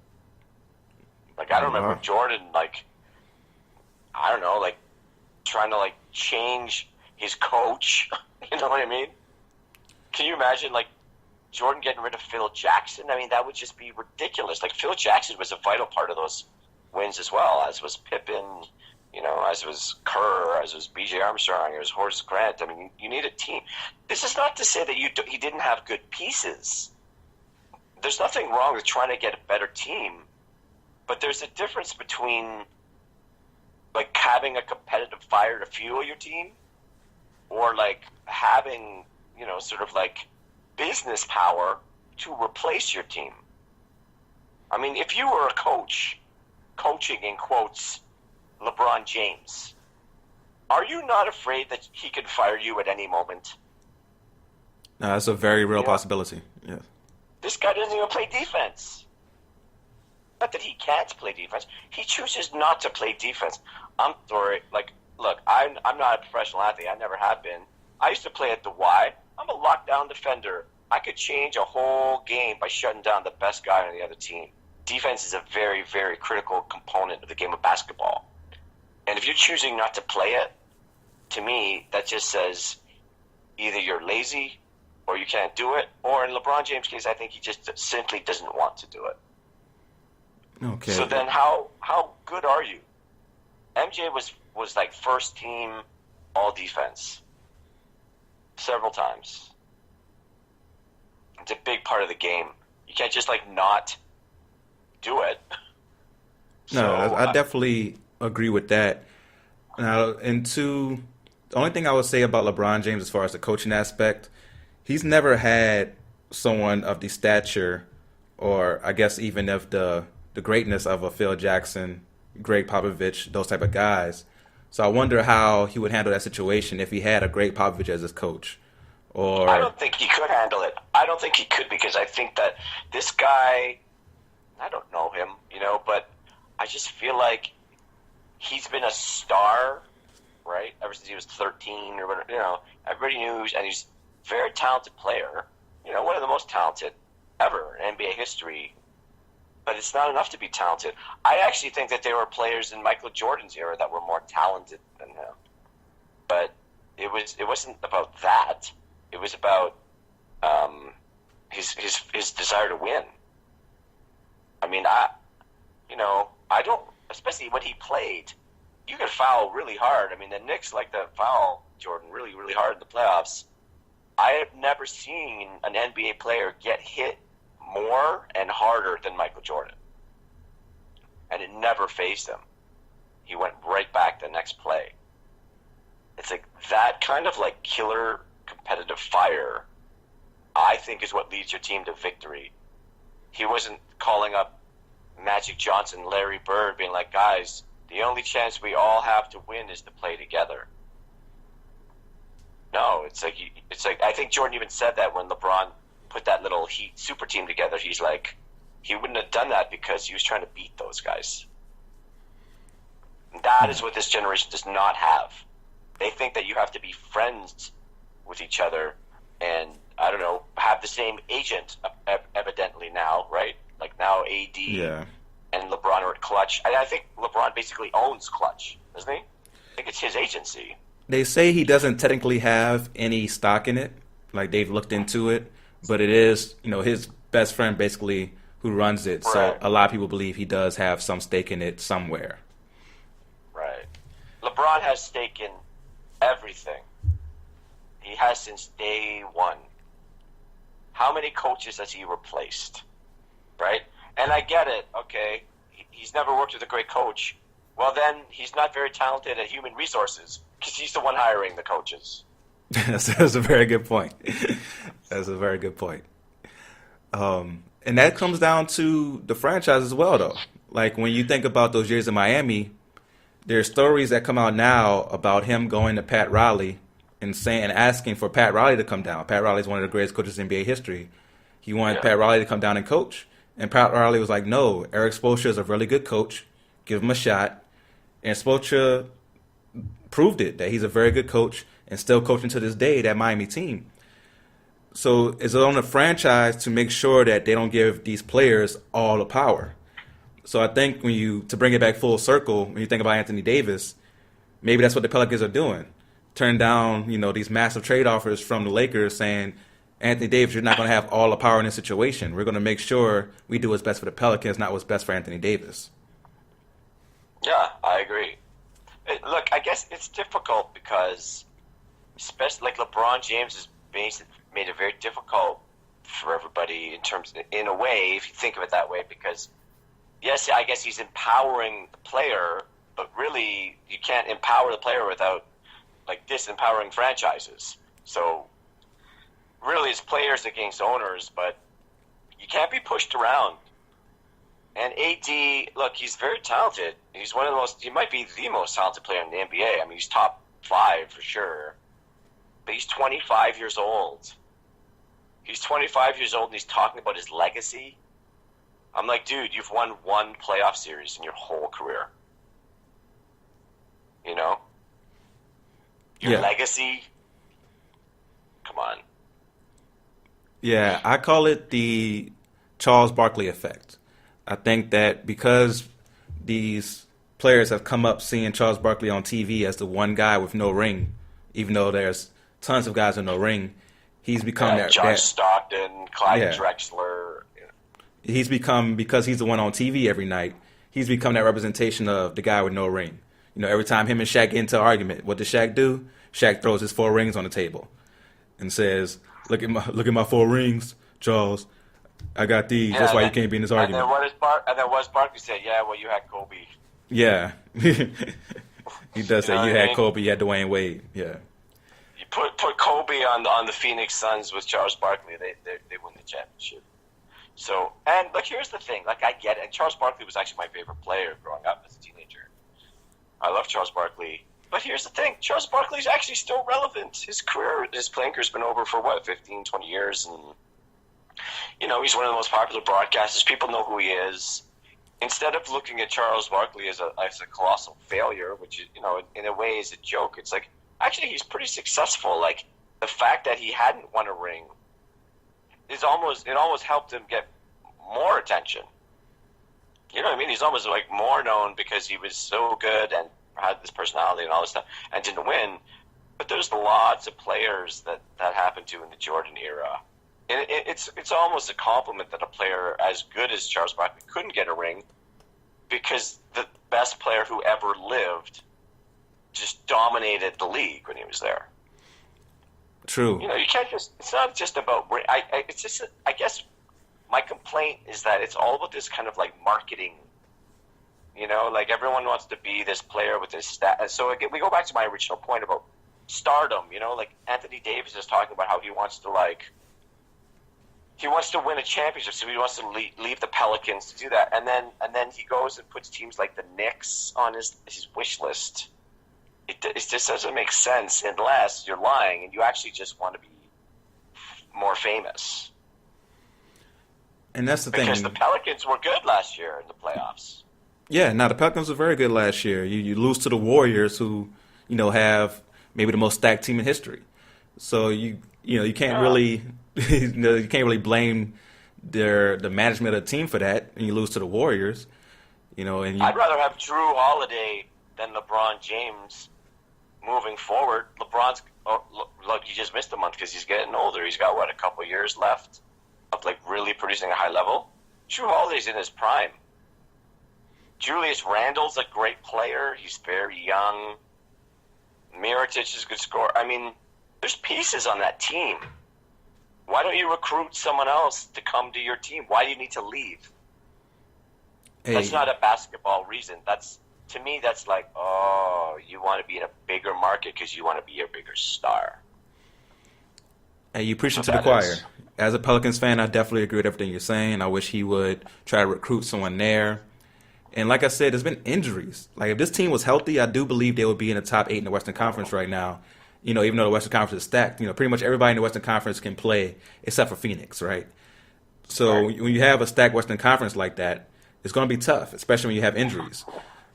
Like, I don't remember Jordan, like, I don't know, like, trying to, like, change his coach. You know what I mean? Can you imagine, like, Jordan getting rid of Phil Jackson? I mean, that would just be ridiculous. Like, Phil Jackson was a vital part of those wins as well, as was Pippen, you know, as was Kerr, as was B.J. Armstrong, as was Horace Grant. I mean, you need a team. This is not to say that he didn't have good pieces. There's nothing wrong with trying to get a better team, but there's a difference between, like, having a competitive fire to fuel your team or, like, having, you know, sort of, like, business power to replace your team. I mean, if you were a coach, coaching in quotes, LeBron James, are you not afraid that he could fire you at any moment? No, that's a very real possibility. Yeah. This guy doesn't even play defense. Not that he can't play defense. He chooses not to play defense. I'm sorry. Like, look, I'm not a professional athlete. I never have been. I used to play at the Y. I'm a lockdown defender. I could change a whole game by shutting down the best guy on the other team. Defense is a very, very critical component of the game of basketball. And if you're choosing not to play it, to me, that just says either you're lazy or you can't do it, or in LeBron James' case, I think he just simply doesn't want to do it. Okay. So then how good are you? MJ was like first team all defense several times. It's a big part of the game. You can't just, like, not do it. No, I definitely agree with that. Now, the only thing I would say about LeBron James as far as the coaching aspect, he's never had someone of the stature, or I guess even of the greatness of a Phil Jackson, Greg Popovich, those type of guys. So I wonder how he would handle that situation if he had a Greg Popovich as his coach. Or I don't think he could handle it. I don't think he could, because I think that this guy, I don't know him, you know, but I just feel like he's been a star, right, ever since he was 13 or whatever, you know. Everybody knew, and he's a very talented player, you know, one of the most talented ever in NBA history. But it's not enough to be talented. I actually think that there were players in Michael Jordan's era that were more talented than him. But it wasn't about that. It was about his desire to win. I mean, I don't, especially when he played, you could foul really hard. I mean, the Knicks like to foul Jordan really, really hard in the playoffs. I have never seen an NBA player get hit more and harder than Michael Jordan. And it never fazed him. He went right back the next play. It's like that kind of, like, killer competitive fire, I think, is what leads your team to victory. He wasn't calling up Magic Johnson, Larry Bird, being like, guys, the only chance we all have to win is to play together. No, it's like I think Jordan even said that when LeBron put that little Heat super team together. He's like, he wouldn't have done that because he was trying to beat those guys. And that is what this generation does not have. They think that you have to be friends with each other and, I don't know, have the same agent evidently now, right? Like now AD and LeBron are at Clutch. I think LeBron basically owns Clutch, doesn't he? I think it's his agency. They say he doesn't technically have any stock in it. Like, they've looked into it. But it is, you know, his best friend basically who runs it. Right. So a lot of people believe he does have some stake in it somewhere. Right. LeBron has stake in everything. He has since day one. How many coaches has he replaced? Right? And I get it. Okay. He's never worked with a great coach. Well, then he's not very talented at human resources because he's the one hiring the coaches. That's a very good point. That's a very good point. And that comes down to the franchise as well, though. Like, when you think about those years in Miami, there's stories that come out now about him going to Pat Riley and asking for Pat Riley to come down. Pat Riley is one of the greatest coaches in NBA history. He wanted Pat Riley to come down and coach. And Pat Riley was like, no, Eric Spoelstra is a really good coach. give him a shot. And Spoelstra proved it, that he's a very good coach and still coaching to this day that Miami team. So it's on the franchise to make sure that they don't give these players all the power. So I think to bring it back full circle, when you think about Anthony Davis, maybe that's what the Pelicans are doing. Turn down, these massive trade offers from the Lakers saying, Anthony Davis, you're not going to have all the power in this situation. We're going to make sure we do what's best for the Pelicans, not what's best for Anthony Davis. Yeah, I agree. Look, I guess it's difficult because, especially like LeBron James has made it very difficult for everybody in a way, if you think of it that way, because yes, I guess he's empowering the player, but really you can't empower the player without disempowering franchises. So really it's players against owners, but you can't be pushed around. And AD, look, he's very talented. He's he might be the most talented player in the NBA. I mean, he's top 5 for sure. But he's 25 years old. He's 25 years old and he's talking about his legacy. I'm like, dude, you've won one playoff series in your whole career. Your legacy? Come on. Yeah, I call it the Charles Barkley effect. I think that because these players have come up seeing Charles Barkley on TV as the one guy with no ring, even though there's tons of guys with no ring, he's become Josh Stockton, Clyde Drexler. He's become, because he's the one on TV every night, he's become that representation of the guy with no ring. Every time him and Shaq get into an argument, what does Shaq do? Shaq throws his 4 rings on the table and says, look at my 4 rings, Charles. I got these. That's why you can't be in this argument. And then what does Barkley say? Yeah, well, you had Kobe. Yeah. He does say you had Kobe, you had Dwayne Wade. Yeah. You put Kobe on the Phoenix Suns with Charles Barkley, they win the championship. So, and look, here's the thing. Like, I get it. And Charles Barkley was actually my favorite player growing up as a teenager. I love Charles Barkley. But here's the thing. Charles Barkley's actually still relevant. His playing career's been over for, 15, 20 years. And, he's one of the most popular broadcasters. People know who he is. Instead of looking at Charles Barkley as a colossal failure, which, in a way is a joke, it's like, actually, he's pretty successful. Like, the fact that he hadn't won a ring almost helped him get more attention. You know what I mean? He's almost more known because he was so good and had this personality and all this stuff and didn't win. But there's lots of players that happened to in the Jordan era. And it's almost a compliment that a player as good as Charles Barkley couldn't get a ring because the best player who ever lived just dominated the league when he was there. True. You can't just. It's not just about. It's just. I guess my complaint is that it's all about this kind of marketing. Everyone wants to be this player with this stat. So again, we go back to my original point about stardom. Anthony Davis is talking about how he wants to he wants to win a championship, so he wants to leave the Pelicans to do that, and then he goes and puts teams like the Knicks on his wish list. It just doesn't make sense unless you're lying and you actually just want to be more famous. And that's the thing. Because the Pelicans were good last year in the playoffs. Yeah, the Pelicans were very good last year. You lose to the Warriors, who have maybe the most stacked team in history. So you can't really you can't really blame the management of the team for that. And you lose to the Warriors. And I'd rather have Drew Holiday than LeBron James. Moving forward, LeBron's look, he just missed a month because he's getting older. He's got a couple years left of really producing a high level. Drew Holiday's in his prime. Julius Randle's a great player. He's very young. Mirotic is a good scorer. I mean, there's pieces on that team. Why don't you recruit someone else to come to your team? Why do you need to leave? Hey. That's not a basketball reason. To me, that's you want to be in a bigger market because you want to be a bigger star. Hey, you preaching to the choir. As a Pelicans fan, I definitely agree with everything you're saying. I wish he would try to recruit someone there. And like I said, there's been injuries. If this team was healthy, I do believe they would be in the top 8 in the Western Conference right now. Even though the Western Conference is stacked, pretty much everybody in the Western Conference can play except for Phoenix, right? So when you have a stacked Western Conference like that, it's going to be tough, especially when you have injuries.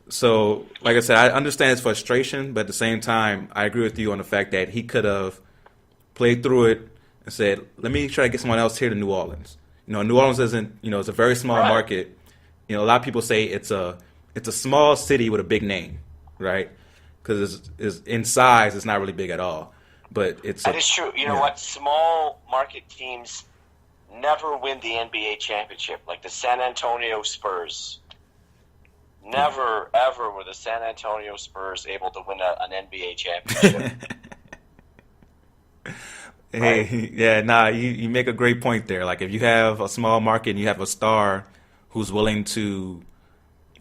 So, like I said, I understand his frustration, but at the same time, I agree with you on the fact that he could have played through it and said, "Let me try to get someone else here to New Orleans." New Orleans isn't, it's a very small Right. market. A lot of people say it's a small city with a big name, right? Because it's in size, it's not really big at all, but That is true. You know yeah. what? Small market teams never win the NBA championship, like the San Antonio Spurs. Never, ever were the San Antonio Spurs able to win an NBA championship. Hey, yeah, nah, you make a great point there. Like if you have a small market and you have a star who's willing to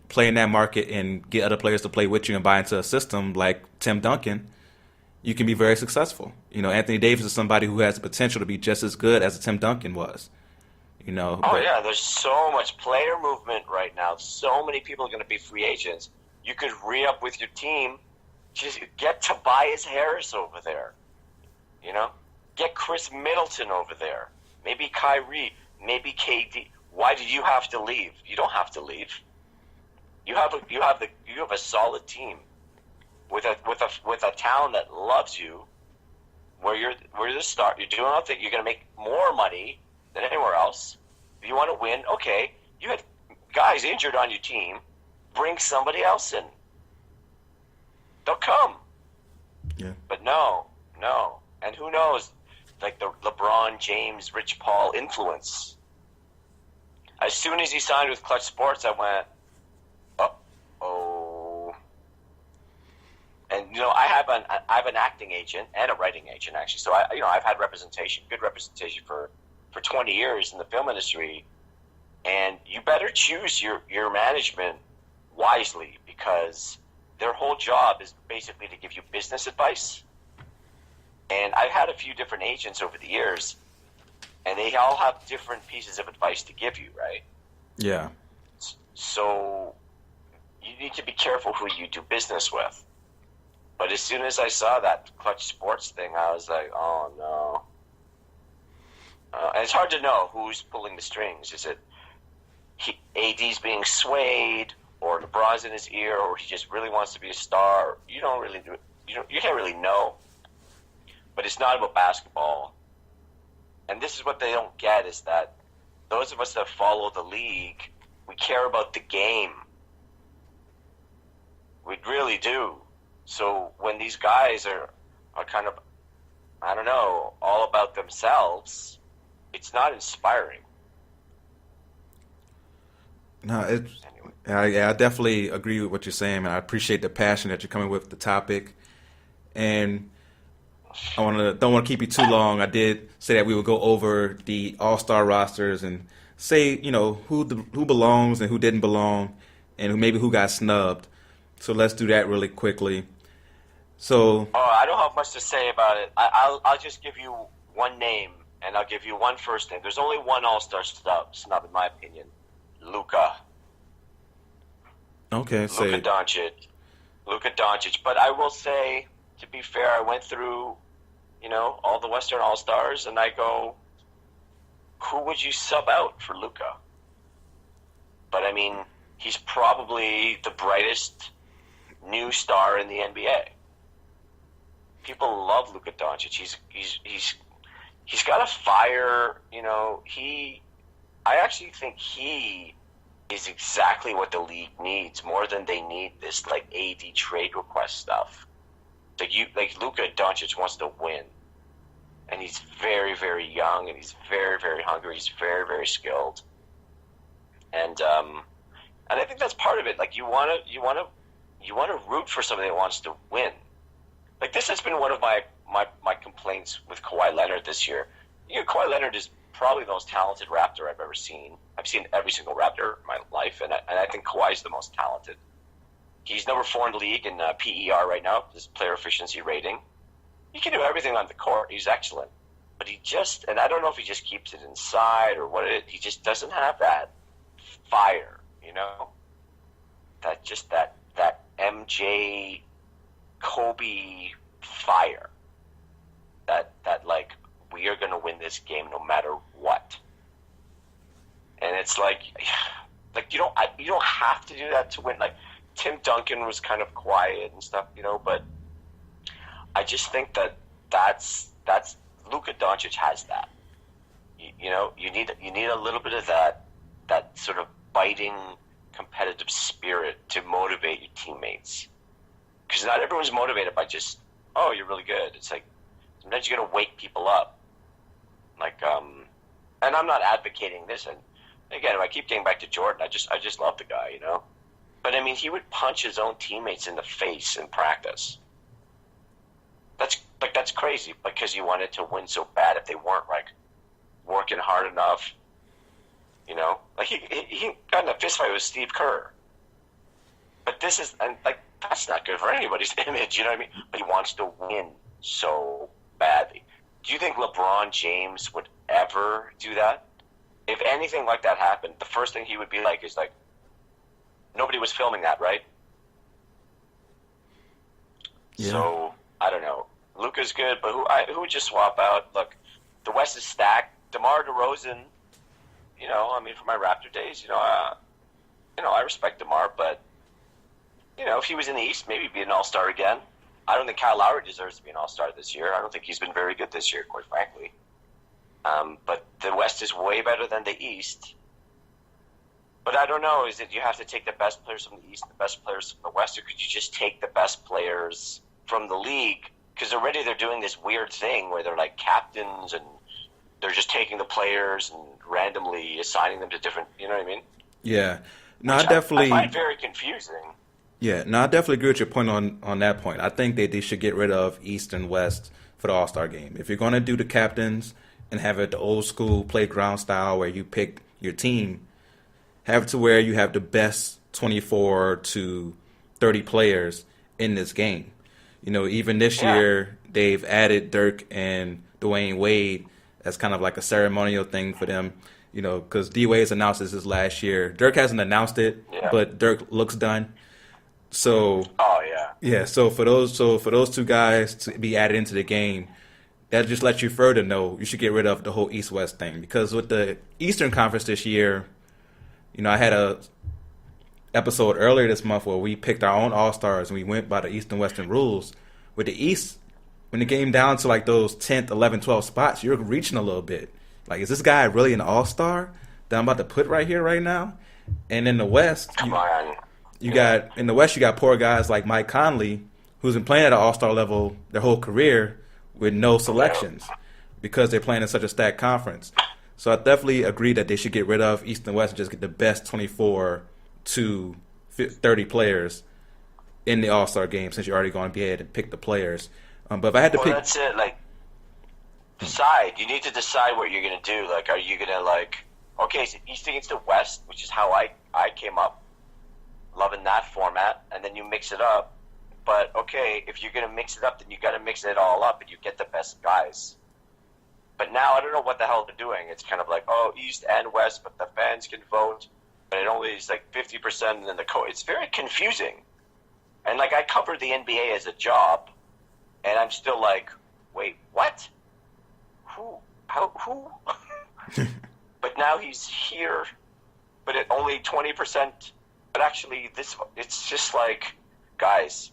play in that market and get other players to play with you and buy into a system like Tim Duncan, you can be very successful. Anthony Davis is somebody who has the potential to be just as good as Tim Duncan was. Oh, But yeah, there's so much player movement right now. So many people are going to be free agents. You could re-up with your team. Just get Tobias Harris over there. Get Chris Middleton over there. Maybe Kyrie. Maybe KD. Why do you have to leave? You don't have to leave. You have a solid team with a town that loves you, where you're the star. You're doing nothing. You're going to make more money than anywhere else. If you want to win, okay. You had guys injured on your team. Bring somebody else in. They'll come. yeah, But no. And who knows? Like the LeBron James, Rich Paul influence. As soon as he signed with Clutch Sports, I went, oh. And I have an acting agent and a writing agent actually. So I've had good representation for 20 years in the film industry. And you better choose your management wisely, because their whole job is basically to give you business advice. And I've had a few different agents over the years, and they all have different pieces of advice to give you, right? yeah. So you need to be careful who you do business with. But as soon as I saw that Clutch Sports thing, I was like, oh no. And it's hard to know who's pulling the strings. Is it AD's being swayed, or LeBron's in his ear, or he just really wants to be a star? You don't really do it. You can't really know. But it's not about basketball. And this is what they don't get, is that those of us that follow the league, we care about the game. We really do. So when these guys are kind of, I don't know, all about themselves, it's not inspiring. No, Anyway. I definitely agree with what you're saying, and I appreciate the passion that you're coming with the topic. And don't want to keep you too long. I did say that we would go over the All-Star rosters and say, who belongs and who didn't belong, and who got snubbed. So let's do that really quickly. So, I don't have much to say about it. I'll just give you one name, and I'll give you one first name. There's only one All-Star snub in my opinion. Luka. okay, say Luka Doncic. But I will say, to be fair, I went through, all the Western All-Stars, and I go, who would you sub out for Luka? But I mean, he's probably the brightest new star in the NBA. People love Luka Doncic. He's got a fire. I actually think he is exactly what the league needs, more than they need this AD trade request stuff. Luka Doncic wants to win, and he's very, very young, and he's very, very hungry. He's very, very skilled, and I think that's part of it. You want to root for somebody that wants to win. This has been one of my complaints with Kawhi Leonard this year. Kawhi Leonard is probably the most talented Raptor I've ever seen. I've seen every single Raptor in my life, and I think Kawhi's the most talented. He's number 4 in the league in PER right now, his player efficiency rating. He can do everything on the court. He's excellent. But and I don't know if he just keeps it inside or what he just doesn't have that fire, that MJ Kobe fire. That we are going to win this game no matter what. And it's you don't have to do that to win. Tim Duncan was kind of quiet and stuff, but I just think that's Luka Doncic has that. You need a little bit of that sort of biting competitive spirit to motivate your teammates. Because not everyone's motivated by just, oh, you're really good. It's like sometimes you got to wake people up. Like, and I'm not advocating this. And again, I keep getting back to Jordan. I just love the guy, But I mean, he would punch his own teammates in the face in practice. That's crazy because he wanted to win so bad if they weren't like working hard enough. Like he got in a fist fight with Steve Kerr. But this is that's not good for anybody's image, you know what I mean? But he wants to win so badly. Do you think LeBron James would ever do that? If anything like that happened, the first thing he would be like is like, nobody was filming that, right? Yeah. So, I don't know. Luka's good, but who would you swap out? Look, the West is stacked. DeMar DeRozan, for my Raptor days, I respect DeMar, but, if he was in the East, maybe he'd be an all-star again. I don't think Kyle Lowry deserves to be an all-star this year. I don't think he's been very good this year, quite frankly. But the West is way better than the East. But I don't know, is it you have to take the best players from the East and the best players from the West, or could you just take the best players from the league? Because already they're doing this weird thing where they're like captains and they're just taking the players and randomly assigning them to different, you know what I mean? Yeah. No, Which I definitely... I find very confusing. Yeah, no, I definitely agree with your point on that point. I think that they should get rid of East and West for the All-Star game. If you're going to do the captains and have it the old school playground style where you pick your team, have it to where you have the best 24 to 30 players in this game. Even this year, they've added Dirk and Dwayne Wade as kind of like a ceremonial thing for them, because D-Wade's announced this his last year. Dirk hasn't announced it, but Dirk looks done. So, so for those two guys to be added into the game, that just lets you further know you should get rid of the whole East-West thing. Because with the Eastern Conference this year, I had a episode earlier this month where we picked our own All-Stars and we went by the East and Western rules. With the East, when it came down to like those 10th, 11th, 12th spots, you're reaching a little bit. Like, is this guy really an All-Star that I'm about to put right here, right now? And in the West, you got poor guys like Mike Conley, who's been playing at an All-Star level their whole career with no selections because they're playing in such a stacked conference. So I definitely agree that they should get rid of East and West and just get the best 24 to 30 players in the All-Star game, since you're already going to be able to pick the players. But if I had to pick... that's it. Like, decide. You need to decide what you're going to do. Like, are you going to, okay, so East against the West, which is how I came up loving that format, and then you mix it up. But, okay, if you're going to mix it up, then you got to mix it all up, and you get the best guys. But now I don't know what the hell they're doing. It's kind of like, East and West, but the fans can vote. But it only is like 50%, and then it's very confusing. And I covered the NBA as a job, and I'm still like, wait, what? Who? How? Who? But now he's here, but at only 20%. But actually, it's just like, guys,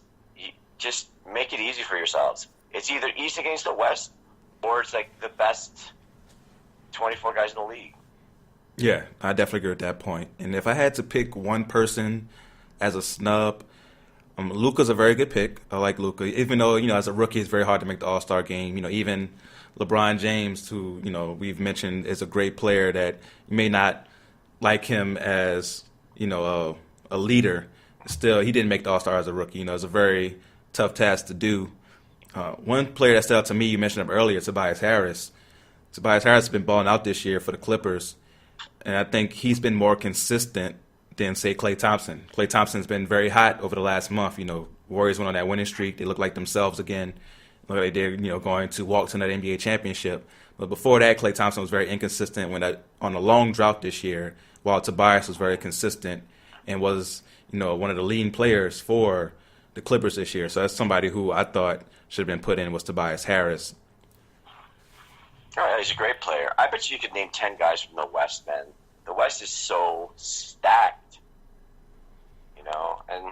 just make it easy for yourselves. It's either East against the West, or it's like the best 24 guys in the league. Yeah, I definitely agree with that point. And if I had to pick one person as a snub, Luka's a very good pick. I like Luka, even though as a rookie it's very hard to make the All-Star game. Even LeBron James, who we've mentioned is a great player, that you may not like him as a leader. Still, he didn't make the All-Star as a rookie. It's a very tough task to do. One player that stood out to me, you mentioned him earlier, Tobias Harris. Tobias Harris has been balling out this year for the Clippers, and I think he's been more consistent than, say, Klay Thompson. Klay Thompson's been very hot over the last month. Warriors went on that winning streak. They look like themselves again. Look like they're going to walk to another NBA championship. But before that, Klay Thompson was very inconsistent on a long drought this year, while Tobias was very consistent and was one of the leading players for the Clippers this year. So that's somebody who I thought should have been put in, was Tobias Harris. All right, he's a great player. I bet you could name 10 guys from the West, man. The West is so stacked, and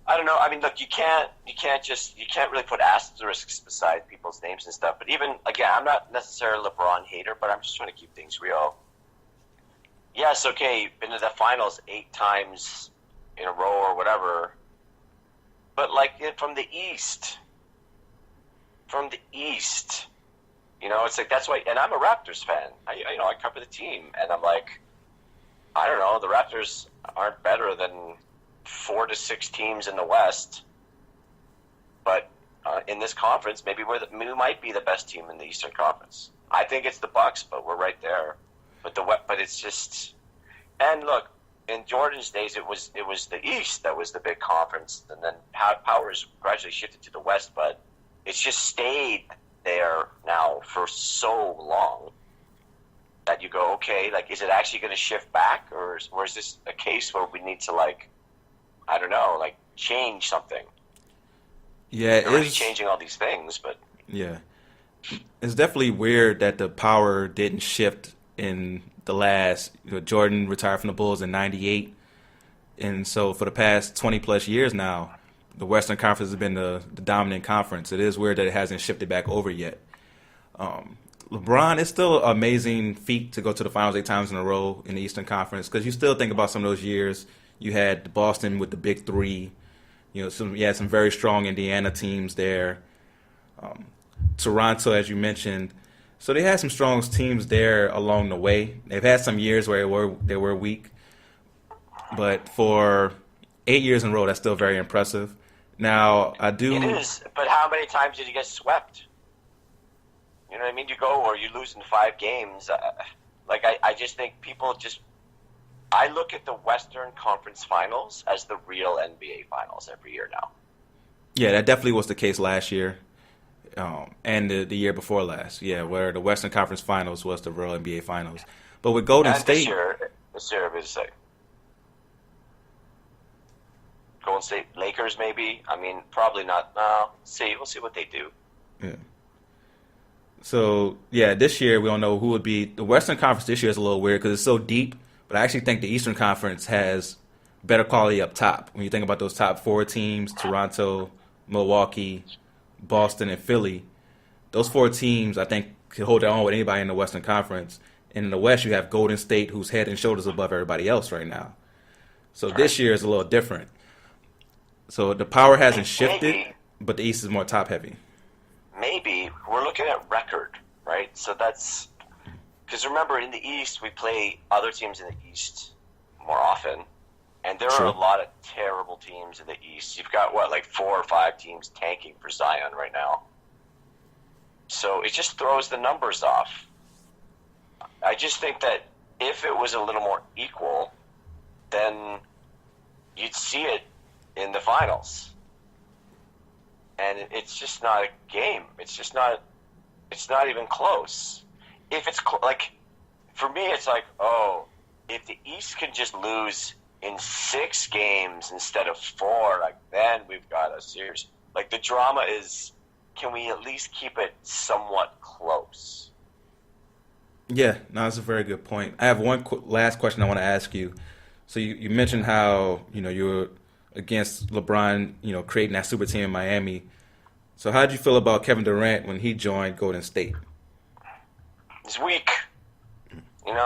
I don't know. I mean, look, you can't really put asterisks beside people's names and stuff. But even again, I'm not necessarily a LeBron hater, but I'm just trying to keep things real. Yes, okay, been to the finals 8 times in a row or whatever. But like from the East, you know, it's like that's why. And I'm a Raptors fan. I cover the team, and I'm like, I don't know, the Raptors aren't better than 4 to 6 teams in the West, but in this conference, maybe we might be the best team in the Eastern Conference. I think it's the Bucks, but we're right there. But it's just, and look, in Jordan's days, it was the East that was the big conference, and then powers gradually shifted to the West, but it's just stayed there now for so long that you go, okay, like, is it actually going to shift back, or is this a case where we need to, like, I don't know, like, change something? Yeah, You're already changing all these things, but yeah, it's definitely weird that the power didn't shift in the last. Jordan retired from the Bulls in '98, and so for the past 20 plus years now, the Western Conference has been the dominant conference. It is weird that it hasn't shifted back over yet. LeBron, it's still an amazing feat to go to the finals 8 times in a row in the Eastern Conference, because you still think about some of those years. You had Boston with the Big Three. You had some very strong Indiana teams there. Toronto, as you mentioned. So they had some strong teams there along the way. They've had some years where they were weak. But for 8 years in a row, that's still very impressive. Now, it is, but how many times did you get swept? You know what I mean? You go or you lose in 5 games. I just think people just... I look at the Western Conference Finals as the real NBA Finals every year now. Yeah, that definitely was the case last year, and the year before last. Yeah, where the Western Conference Finals was the real NBA Finals. But with Golden State... This year, I say. Golden State Lakers, maybe. I mean, probably not. No, we'll see what they do. Yeah. So, yeah, this year we don't know who would be. The Western Conference this year is a little weird because it's so deep, but I actually think the Eastern Conference has better quality up top. When you think about those top 4 teams, Toronto, Milwaukee, Boston, and Philly, those 4 teams, I think, could hold their own with anybody in the Western Conference. And in the West, you have Golden State, who's head and shoulders above everybody else right now. So this year is a little different. So the power hasn't shifted, but the East is more top-heavy. Maybe. We're looking at record, right? So that's... Because remember, in the East, we play other teams in the East more often. And there are a lot of terrible teams in the East. You've got, 4 or 5 teams tanking for Zion right now. So it just throws the numbers off. I just think that if it was a little more equal, then you'd see it in the finals. And it's just not a game. It's not even close. If it's for me, it's like, if the East can just lose in 6 games instead of 4, then we've got a series. The drama is, can we at least keep it somewhat close? Yeah, no, that's a very good point. I have one last question I want to ask you. So you mentioned how, you were against LeBron, creating that super team in Miami. So how did you feel about Kevin Durant when he joined Golden State? He's weak, and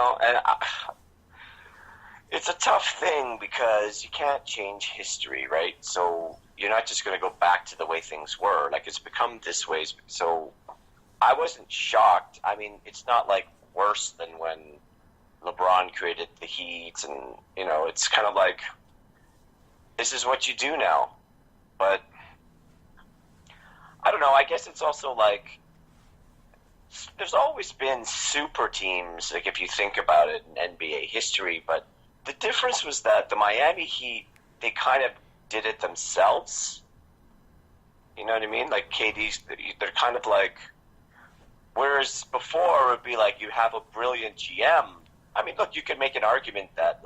it's a tough thing because you can't change history, right? So you're not just going to go back to the way things were. It's become this way. So I wasn't shocked. I mean, it's not worse than when LeBron created the Heat, and it's kind of like, this is what you do now. But I don't know. I guess it's also there's always been super teams, if you think about it in NBA history, but the difference was that the Miami Heat, they kind of did it themselves. You know what I mean? KD's, they're kind of whereas before it would be you have a brilliant GM. I mean, look, you could make an argument that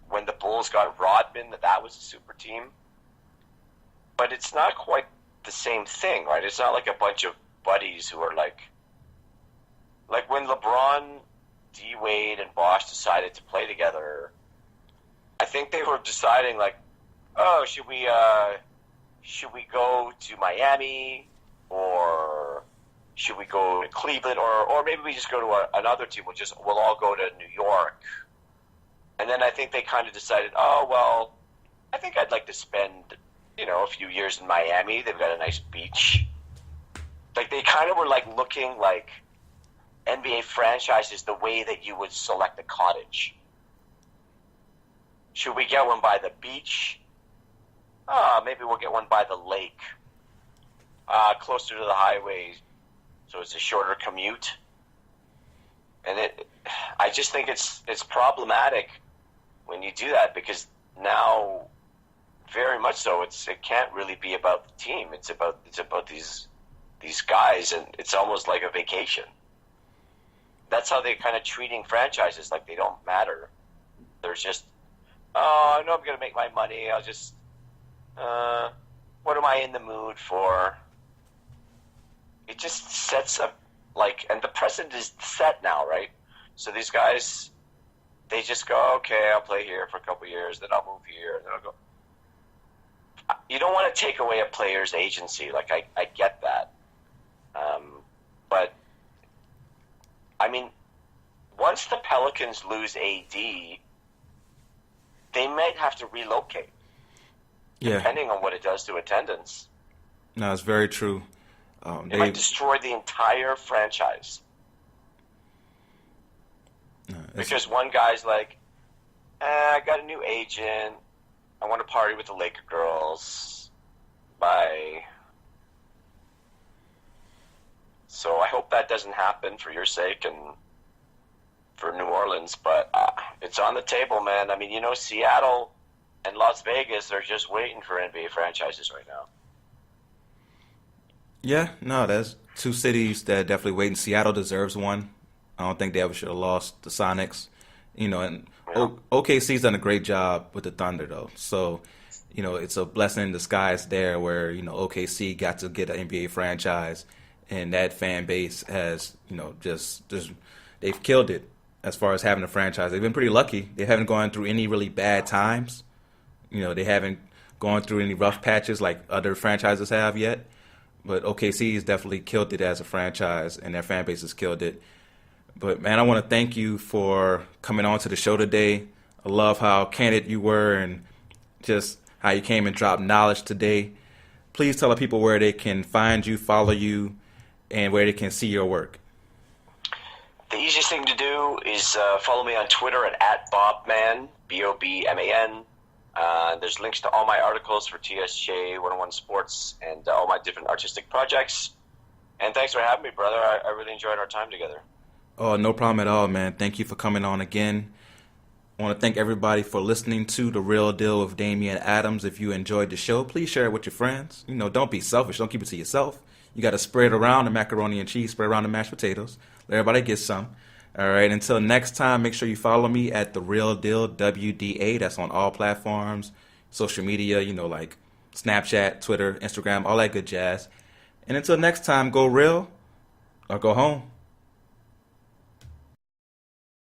when the Bulls got Rodman, that was a super team. But it's not quite the same thing, right? It's not a bunch of buddies who are like when LeBron, D. Wade, and Bosh decided to play together, I think they were deciding oh, should we go to Miami, or should we go to Cleveland, or maybe we just go to another team. We'll all go to New York. And then I think they kind of decided, oh well, I think I'd like to spend a few years in Miami. They've got a nice beach. Like they kind of were like looking like NBA franchises the way that you would select a cottage. Should we get one by the beach? Maybe we'll get one by the lake, closer to the highway, so it's a shorter commute. And I just think it's problematic when you do that, because now, very much so, it can't really be about the team. It's about these guys, and it's almost like a vacation. That's how they're kind of treating franchises, like they don't matter. They're just, oh, I know I'm going to make my money. I'll just, what am I in the mood for? It just sets up, and the precedent is set now, right? So these guys, they just go, okay, I'll play here for a couple of years, then I'll move here, and then I'll go. You don't want to take away a player's agency. I get that. But, I mean, once the Pelicans lose AD, they might have to relocate. Yeah. Depending on what it does to attendance. No, it's very true. It might destroy the entire franchise. Because one guy's like, I got a new agent. I want to party with the Laker girls. Bye. So I hope that doesn't happen for your sake and for New Orleans. But it's on the table, man. I mean, Seattle and Las Vegas are just waiting for NBA franchises right now. Yeah, no, that's two cities that are definitely waiting. Seattle deserves one. I don't think they ever should have lost the Sonics. And OKC's done a great job with the Thunder, though. So, it's a blessing in disguise there where, OKC got to get an NBA franchise, and that fan base has, just they've killed it as far as having a franchise. They've been pretty lucky. They haven't gone through any really bad times. They haven't gone through any rough patches like other franchises have yet. But OKC has definitely killed it as a franchise, and their fan base has killed it. But, man, I want to thank you for coming on to the show today. I love how candid you were and just how you came and dropped knowledge today. Please tell the people where they can find you, follow you, and where they can see your work. The easiest thing to do is follow me on Twitter at @BobMan, BOBMAN. There's links to all my articles for TSJ 101 Sports and all my different artistic projects. And thanks for having me, brother. I really enjoyed our time together. Oh, no problem at all, man. Thank you for coming on again. I want to thank everybody for listening to The Real Deal with Damian Adams. If you enjoyed the show, please share it with your friends. Don't be selfish. Don't keep it to yourself. You got to spread it around the macaroni and cheese, spread around the mashed potatoes. Let everybody get some. All right, until next time, make sure you follow me at The Real Deal, WDA. That's on all platforms, social media, like Snapchat, Twitter, Instagram, all that good jazz. And until next time, go real or go home.